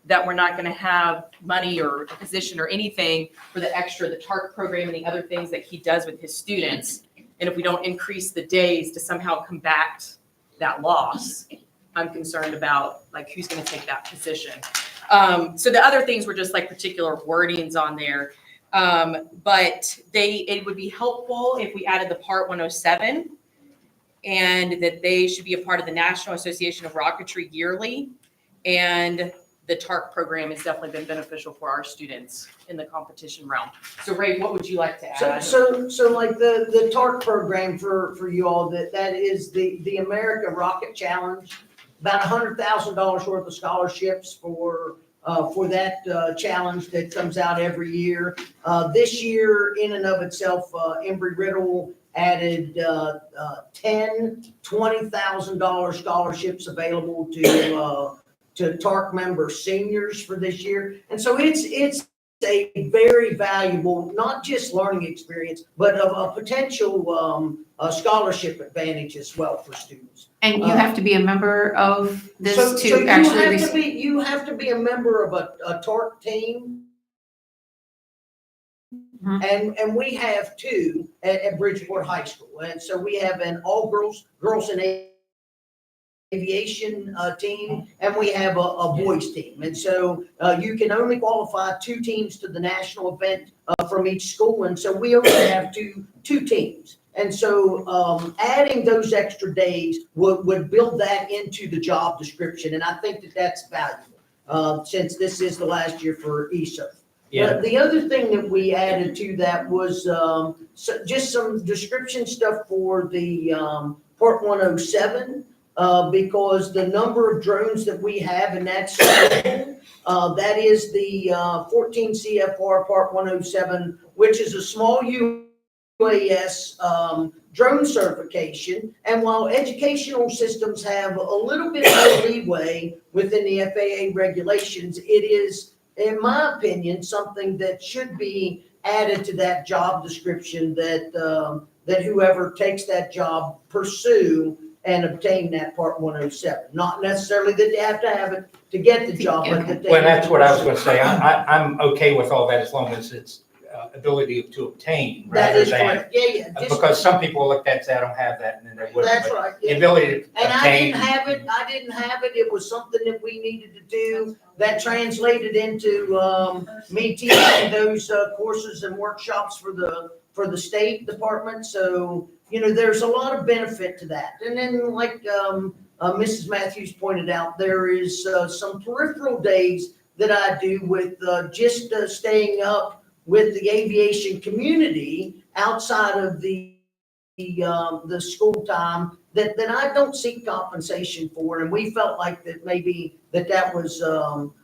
that we're not gonna have money or a position or anything for the TARC program and the other things that he does with his students. And if we don't increase the days to somehow combat that loss, I'm concerned about, like, who's gonna take that position. So the other things were just like particular wordings on there. But it would be helpful if we added the Part 107 and that they should be a part of the National Association of Rocketry yearly. And the TARC program has definitely been beneficial for our students in the competition realm. So Ray, what would you like to add? So like the TARC program for you all, that is the America Rocket Challenge, about $100,000 worth of scholarships for that challenge that comes out every year. This year, in and of itself, Embry-Riddle added 10 $20,000 scholarships available to TARC member seniors for this year. And so it's a very valuable, not just learning experience, but a potential scholarship advantage as well for students. And you have to be a member of this So to you actually have to receive. be, you have to be a member of a TARC team. And we have two at Bridgeport High School. And so we have an all-girls in aviation team, and we have a boys team. And so you can only qualify two teams to the national event from each school. And so we only have two teams. And so adding those extra days would build that into the job description. And I think that that's valuable since this is the last year for ESERF. Yeah. The other thing that we added to that was just some description stuff for the Part 107. Because the number of drones that we have in that school, that is the 14 CFR Part 107, which is a small UAS drone certification. And while educational systems have a little bit more leeway within the FAA regulations, it is, in my opinion, something that should be added to that job description that whoever takes that job pursue and obtain that Part 107. Not necessarily that they have to have it to get the job, but that they. Well, that's what I was going to say. I'm okay with all that as long as it's ability to obtain That rather is than. correct, yeah. Just- Because some people look at and say, I don't have that, and then they wouldn't. That's But right. The yeah. ability to And I obtain. didn't have it, it was something that we needed to do, that translated into, me teaching those, courses and workshops for the State Department, so, there's a lot of benefit to that. And then, like, Mrs. Matthews pointed out, there is, some peripheral days that I do with, just, staying up with the aviation community outside of the school time that I don't seek compensation for. And we felt like that maybe that was,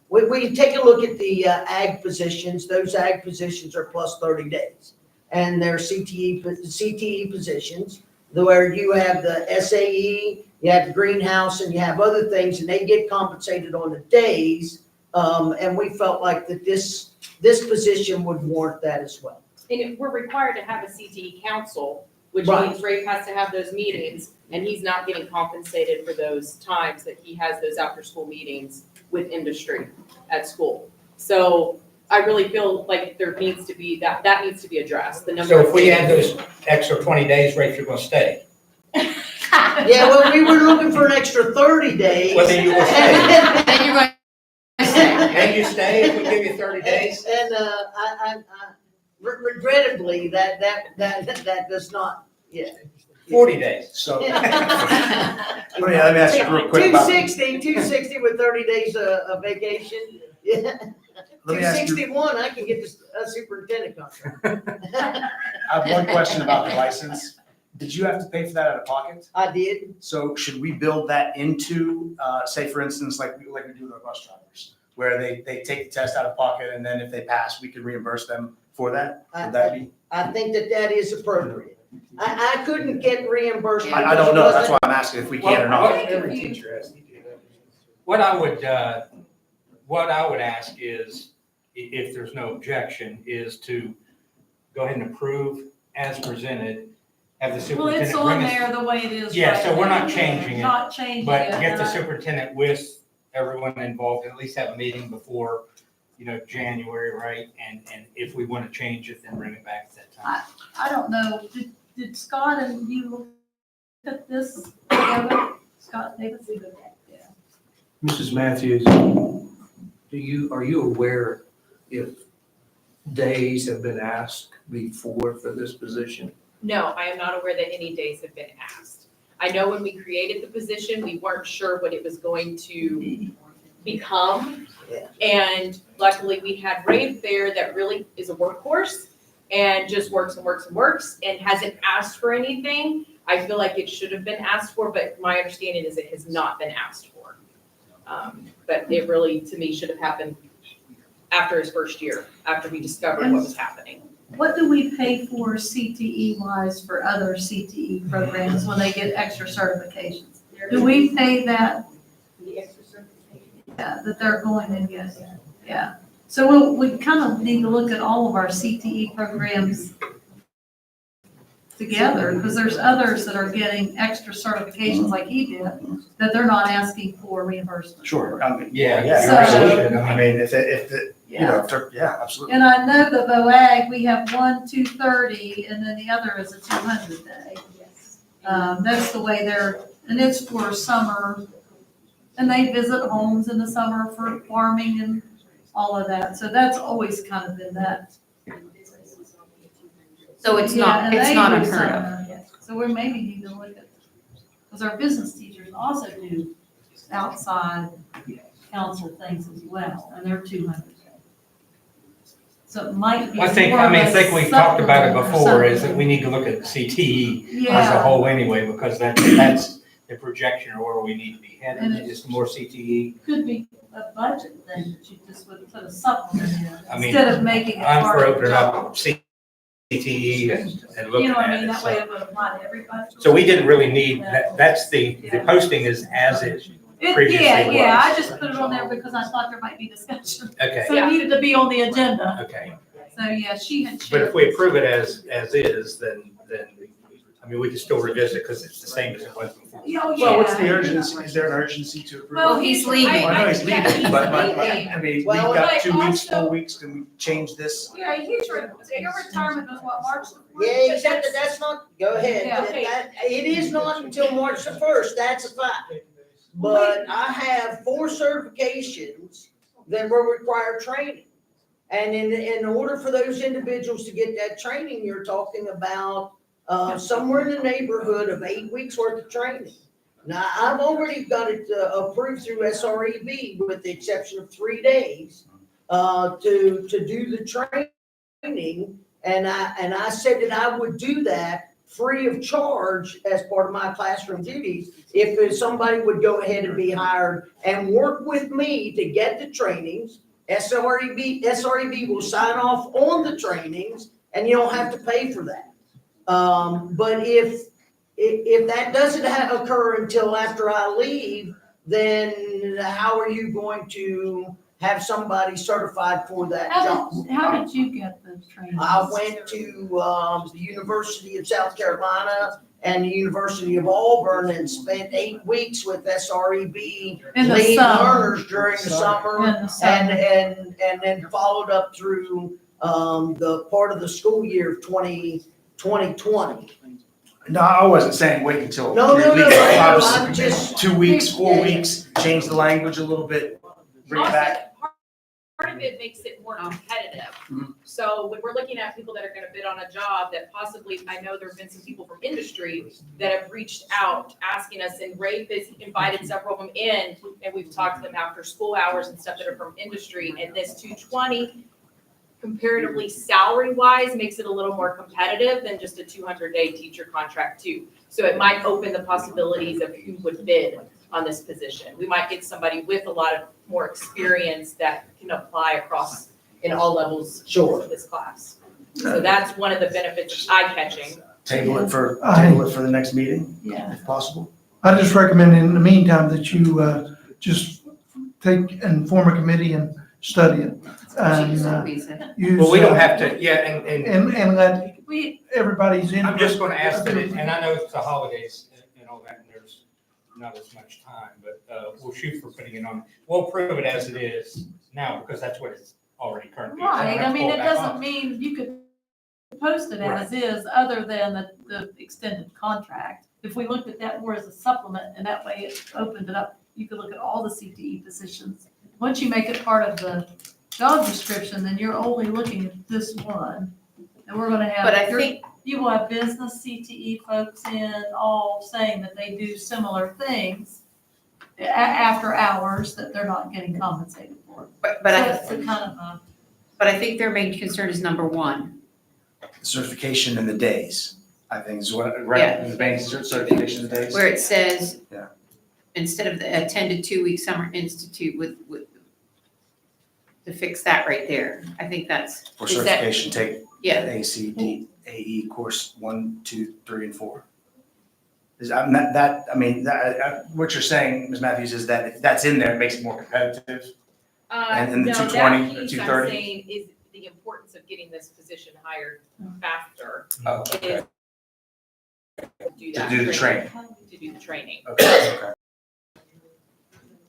we take a look at the ag positions. Those ag positions are plus 30 days. And they're CTE positions, where you have the SAE, you have the greenhouse, and you have other things, and they get compensated on the days. And we felt like that this position would warrant that as well. And we're required to have a CTE council, which Right. means Ray has to have those meetings, and he's not getting compensated for those times that he has those after-school meetings with industry at school. So I really feel like there needs to be, that needs to be addressed, the number So of if we add meetings. those extra 20 days, Rafe, you're going to stay. Yeah, well, we were looking for an extra 30 days. Well, then you will stay. Then you're going to stay. Can you stay if we give you 30 days? And I regrettably, that does not, yeah. 40 days. So, Two let me ask you real quick about, 260 with 30 days of vacation. Yeah. let me ask you, 261, I can get a superintendent contract. I have one question about the license. Did you have to pay for that out of pocket? I did. So should we build that into, say for instance, like we do with our bus drivers, where they take the test out of pocket and then if they pass, we can reimburse them for that? Would that be? I think that is appropriate. I couldn't get reimbursed. I don't know. That's why I'm asking if we can or not. Every teacher has to do that. What I would ask is, if there's no objection, is to go ahead and approve as presented, have the Well, superintendent it's bring on us. there the way it is. Yeah, right so we're now. not changing it, Not changing it. But get the and I- superintendent with everyone involved, at least have a meeting before, January, right? And if we want to change it, then bring it back at that time. I don't know, did Scott and you look at this together? Scott Davis? Yeah. Mrs. Matthews, are you aware if days have been asked before for this position? No, I am not aware that any days have been asked. I know when we created the position, we weren't sure what it was going to become. Yeah. And luckily, we had Rafe there that really is a workhorse and just works and works and works and hasn't asked for anything. I feel like it should have been asked for, but my understanding is it has not been asked for. But it really, to me, should have happened after his first year, after we discovered what was happening. What do we pay for CTE wise for other CTE programs when they get extra certifications? Do we pay that? Yeah, that they're going to get, yeah. So we kind of need to look at all of our CTE programs together, because there's others that are getting extra certifications like he did, that they're not asking for reimbursement. Sure, I mean, Yeah. yeah, So- absolutely. I mean, if you Yeah. know, yeah, absolutely. And I know the VOAG, we have one 230, and then the other is a 200 day. That's the way and it's for summer, and they visit homes in the summer for farming and all of that. So that's always kind of been that. So it's Yeah, not, and it's they not do unheard of. summer. So we maybe need to look at, because our business teachers also do outside council things as well, and they're 200. So it might be. I think more of a we've talked about it supplement or before, is that something. we need to look at CTE as a Yeah, whole anyway, because that's the projection of where we need to be headed, And it- just more CTE. could be a budget thing that you just would put a supplement in, I mean, instead of making it I'm part for of the opening job. up CTE and looking You know what I at mean, it. that way So- it would apply to everybody. So we didn't really need, that's the posting is as it previously Yeah, I was. just put it on there because I thought there might be discussion. Okay, So it needed to be on the agenda. okay. So, yeah, she had But shared. if we approve it as is, then, I mean, we can still revisit because it's the same as it was before. Oh, Well, what's the yeah. urgency? Is there an urgency to approve? Well, He's leaving. I know he's yeah, leaving, he's but, leaving. I mean, we've Well, got but 2 weeks, also- 4 weeks, can we change this? Yeah, your retirement was what, March the 4th? Yeah, exactly, that's not, go ahead. Yeah, okay. It is not until March the 1st, that's a fact. But I have 4 certifications that will require training. And in order for those individuals to get that training, you're talking about somewhere in the neighborhood of 8 weeks worth of training. Now, I've already got it approved through SREB with the exception of 3 days to do the training. And I said that I would do that free of charge as part of my classroom duties if somebody would go ahead and be hired and work with me to get the trainings. SREB will sign off on the trainings and you don't have to pay for that. But if that doesn't occur until after I leave, then how are you going to have somebody certified for that job? How did you get the training? I went to the University of South Carolina and the University of Auburn and spent 8 weeks with SREB In the lead summer. learners during the summer. In the summer. And then followed up through the part of the school year of 2020. No, I wasn't saying wait until. No, no, no, I was I'm just- 2 weeks, 4 Yeah. weeks, change the language a little bit, bring it back. Part of it makes it more competitive. Mhm. So when we're looking at people that are gonna bid on a job that possibly, I know there've been some people from industry that have reached out asking us, and Rafe has invited several of them in, and we've talked to them after school hours and stuff that are from industry, and this 220 comparatively salary-wise makes it a little more competitive than just a 200-day teacher contract too. So it might open the possibilities of who would bid on this position. We might get somebody with a lot of more experience that can apply across in all levels Sure. of this class. So that's one of the benefits of eye-catching. Table it for the next meeting, Yeah. if possible. I just recommend in the meantime that you just take and form a committee and study it. And use. Well, we don't have to, yeah, And let We, everybody's in. I'm just gonna ask them, and I know it's the holidays and all that, and there's not as much time, but, we'll shoot for putting it on. We'll approve it as it is now, because that's what it's already currently. right, I mean, it doesn't Pull mean you could post it as is, other than the extended contract. If we looked at that more as a supplement, and that way it opened it up, you could look at all the CTE positions. Once you make it part of the job description, then you're only looking at this one. And we're gonna have. But I think, You will have business CTE folks in, all saying that they do similar things after hours that they're not getting compensated for. but So I, it's a kind of a, but I think their main concern is number one. Certification in the days, I think is what, Yeah. right, the bank certification in the days. Where it says, Yeah. instead of the attended 2-week summer institute with, to fix that right there. I think that's, For is that, certification, take yeah, ACD, AE course 1, 2, 3, and 4. What you're saying, Ms. Matthews, is that if that's in there, it makes it more competitive. And the No, 220 that or piece I'm 230? saying is the importance of getting this position hired faster. Oh, Is okay. do To that do the training. To do the training. Okay, okay.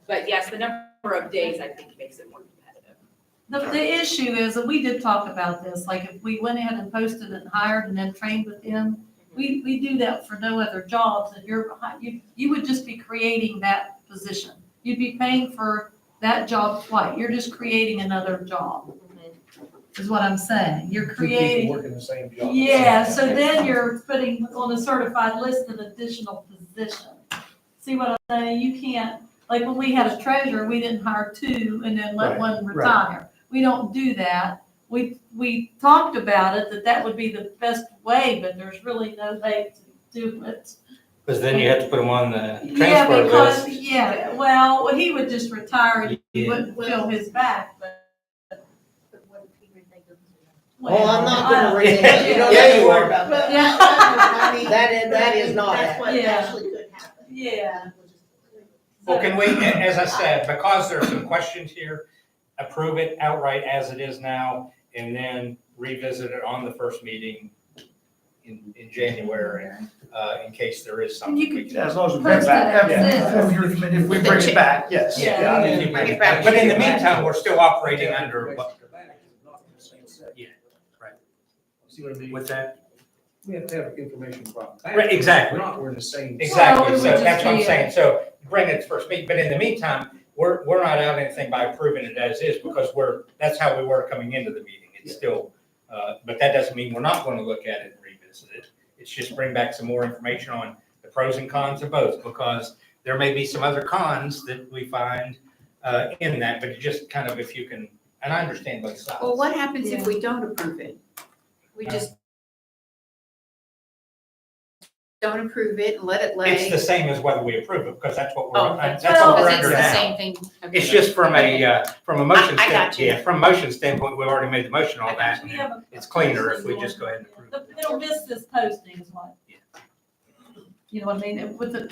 But yes, the number of days, I think, makes it more competitive. the issue is, and we did talk about this, like if we went ahead and posted and hired and then trained with them, we do that for no other jobs. If you would just be creating that position. You'd be paying for that job twice. You're just creating another job, is what I'm saying. You're creating. Working the same job. Yeah, so then you're putting on a certified list an additional position. See what I'm saying? You can't, like when we had a treasurer, we didn't hire two and then let Right, one right. retire. We don't do that. We talked about it, that would be the best way, but there's really no way to do it. Because then you have to put them on the Yeah, transfer because, list. yeah, well, he would just retire and he Yeah. wouldn't fill his back, but. Well, I'm not I gonna don't- read it, you don't Yeah, have to you worry are. about that. Yeah. That is not That's happening. what Yeah. actually could happen. Yeah. Well, can we, as I said, because there are some questions here, approve it outright as it is now, and then revisit it on the first meeting in January, in case there is something. And you we could can- Yeah, as long as we Post bring it it back, as yeah. is. If we bring it back, yes. Yeah. I mean, Bring it back. But in the meantime, we're still operating under, yeah, right. See what I mean? With that? We have to have information from. Right, exactly. We're not, we're in the same. Exactly, Well, it so would that's what I'm just be saying, so bring it to first meeting, but in the meantime, we're not out anything by approving it as is, because that's how we were coming into the meeting, it's still, but that doesn't mean we're not gonna look at it and revisit it. It's just bring back some more information on the pros and cons of both, because there may be some other cons that we find, in that, but just kind of if you can, and I understand both sides. well, what happens if we don't approve it? We just don't approve it and let it lay? It's the same as whether we approve it, because that's what we're, Oh, that's well, what we're Because it's under the now. same thing. Okay. It's just from a motion I got standpoint, you. yeah, from a motion standpoint, we've already made the motion on that, We and have a- it's cleaner if we just go ahead and approve it. It'll miss this posting is what. You know what I mean?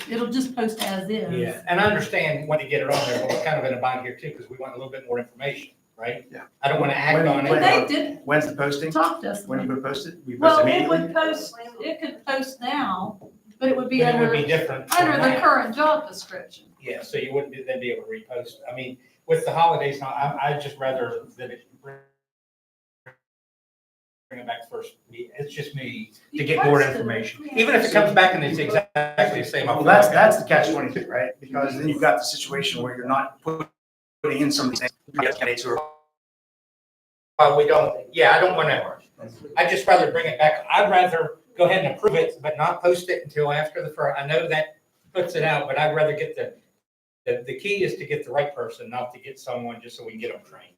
It'll just post as is. Yeah, and I understand when to get it on there, but we're kind of in a bind here too, because we want a little bit more information, right? Yeah. I don't want to act on But it. they did When's the posting? talk to us. When you would post it? We post Well, it immediately? would post, it could post now, but it would be But it would be under different from the that. current job description. Yeah, so you wouldn't then be able to repost. I mean, with the holidays now, I'd just rather that it bring it back first. It's just me to get more information, even if it comes back and it's exactly the same. Well, that's the catch-22, right? Because then you've got the situation where you're not putting in some of these candidates who are. Well, we don't, yeah, I don't want to, I'd just rather bring it back. I'd rather go ahead and approve it, but not post it until after the first. I know that puts it out, but I'd rather get the key is to get the right person, not to get someone just so we can get them trained.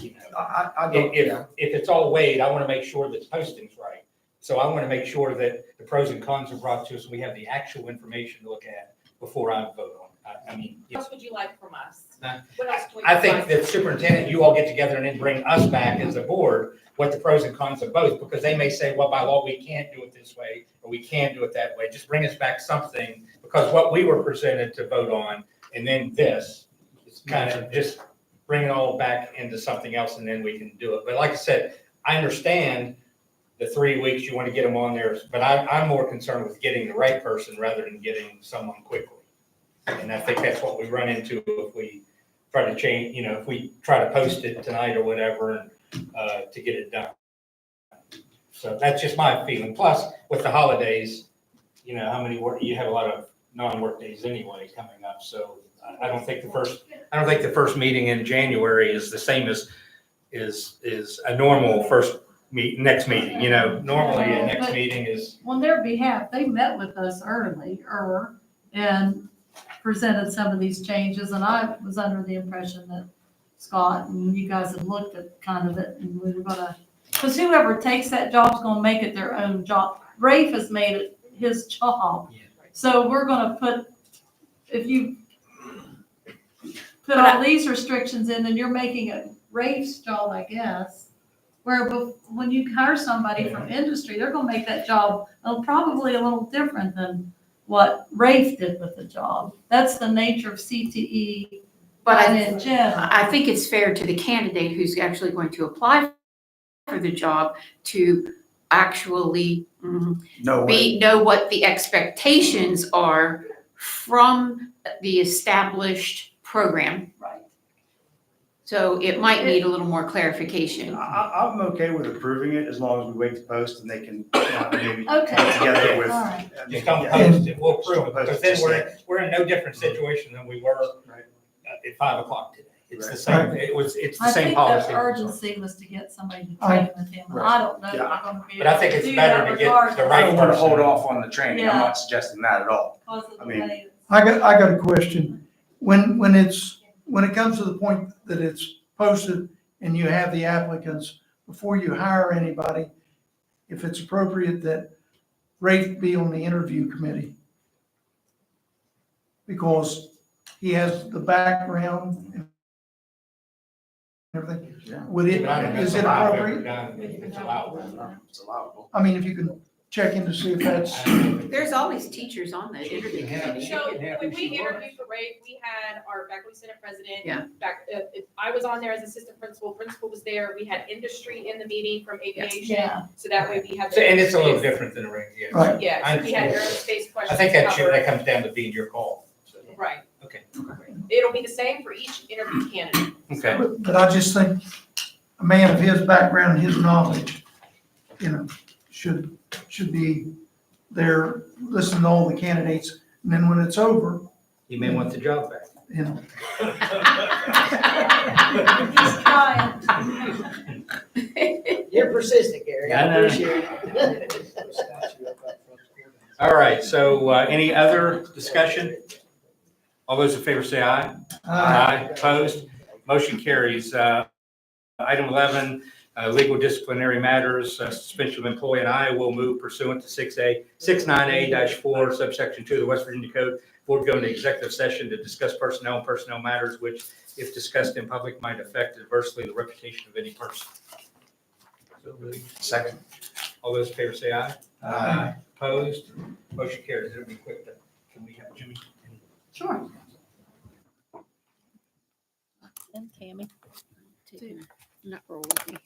You know, I don't, if it's all weighed, I want to make sure that the posting's right. So I want to make sure that the pros and cons are brought to us, and we have the actual information to look at before I vote on it. I mean, What else would you like from us? Huh? What else would you I think like? that superintendent, you all get together and then bring us back as a board, what the pros and cons of both, because they may say, well, by law, we can't do it this way, or we can do it that way. Just bring us back something, because what we were presented to vote on, and then this, is kind of just bring it all back into something else, and then we can do it. But like I said, I understand the 3 weeks, you want to get them on there, but I'm more concerned with getting the right person rather than getting someone quickly. And I think that's what we run into if we try to change, you know, if we try to post it tonight or whatever, to get it done. So that's just my feeling. Plus, with the holidays, you know, you have a lot of non-work days anyway coming up, so I don't think the first meeting in January is the same as, is a normal next meeting, you know, normally a next meeting is. On their behalf, they met with us earlier and presented some of these changes, and I was under the impression that Scott and you guys had looked at kind of it, and we were gonna, because whoever takes that job's gonna make it their own job. Rafe has made it his job. So we're gonna if you put all these restrictions in, then you're making it Rafe's job, I guess. Where when you hire somebody from industry, they're gonna make that job probably a little different than what Rafe did with the job. That's the nature of CTE But in general. I think it's fair to the candidate who's actually going to apply for the job to actually No way. know what the expectations are from the established program. Right. So it might need a little more clarification. I'm okay with approving it as long as we wait to post and they can maybe Okay. get together with. All right. Just don't Yeah. post it, we'll Just don't approve it, post because it, then just we're in no different situation than we were Right. at 5 o'clock today. It's the Right. same, it's the I same think policy. the urgency was to get somebody to train with him. I don't know if I'm gonna be But I able think to it's do better that to get regardless. the I right don't want to person. hold off on the training. I'm Yeah. not suggesting that at all. Because of the I mean- way it's- I got a question. When it comes to the point that it's posted and you have the applicants, before you hire anybody, if it's appropriate that Rafe be on the interview committee. Because he has the background and everything. Would it, But I don't know is if it I've ever appropriate? done it. It's allowable. It's allowable. I mean, if you can check in to see if that's, There's always teachers on the interview committee. So when we interviewed for Rafe, we had our faculty senate president. Yeah. I was on there as assistant principal was there. We had industry in the meeting from aviation. Yeah. So that way we had. So, and it's a little aerospace. different than a ring, yeah. Right. Yeah, I so we had understand. aerospace questions I think that covered. that comes down to being your call. So, Right. Okay. It'll be the same for each interview candidate. Okay. but I just think a man of his background, his knowledge, should be there, listening to all the candidates. And then when it's over, You may want the job back. He's trying. You're persistent, Gary. I I know. appreciate it. All right, so any other discussion? All those in favor say aye. Opposed? Motion carries. Item 11, legal disciplinary matters, suspension of employee, and I will move pursuant to 69A-4 subsection 2 of the West Virginia Code. Board go into executive session to discuss personnel and personnel matters which, if discussed in public, might affect adversely the reputation of any person. Second. All those in favor say aye. Aye. Opposed? Motion carries. It'll be quick. Can we have Jimmy? Sure. And Tammy. Not roll with me.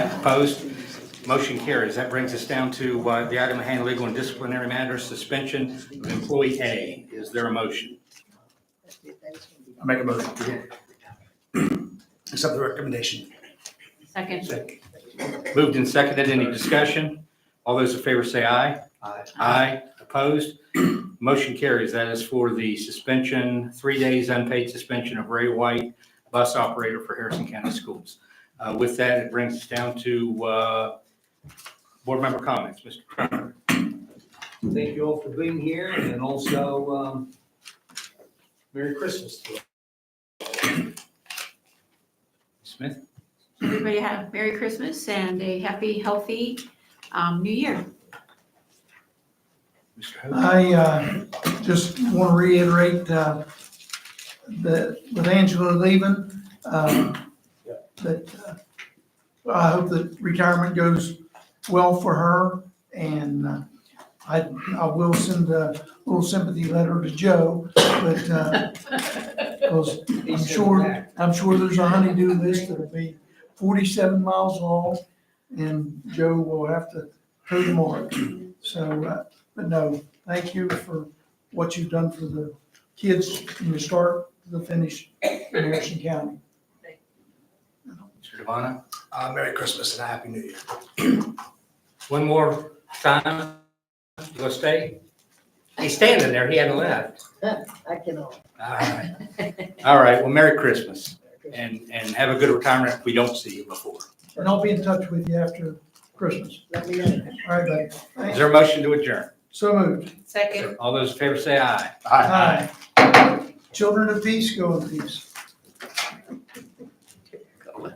Opposed? Motion carries. That brings us down to the item of hand legal and disciplinary matters, suspension of employee A. Is there a motion? I make a motion. Accept the recommendation. Second. Moved and seconded. Any discussion? All those in favor say aye. Aye. Aye. Opposed? Motion carries. That is for the suspension, 3 days unpaid suspension of Ray White, bus operator for Harrison County Schools. With that, it brings us down to board member comments. Mr. Croner. Thank you all for being here, and also, Merry Christmas to you. Smith? Everybody have a Merry Christmas and a happy, healthy, New Year. Mr. Hope? I just want to reiterate that with Angela leaving, that I hope that retirement goes well for her. And I will send a little sympathy letter to Joe, but because I'm sure there's a honey-do list that'll be 47 miles long, and Joe will have to toe the mark. So, but no, thank you for what you've done for the kids from the start to the finish in Harrison County. Mr. Devon? Merry Christmas and a Happy New Year. One more time. You gonna stay? He's standing there. He hadn't left. I cannot. All right. All right. Well, Merry Christmas and have a good retirement if we don't see you before. And I'll be in touch with you after Christmas. Let me know. All right, buddy. Is Thanks. there a motion to adjourn? So moved. Second. All those in favor say aye. Aye. Children of peace, go in peace.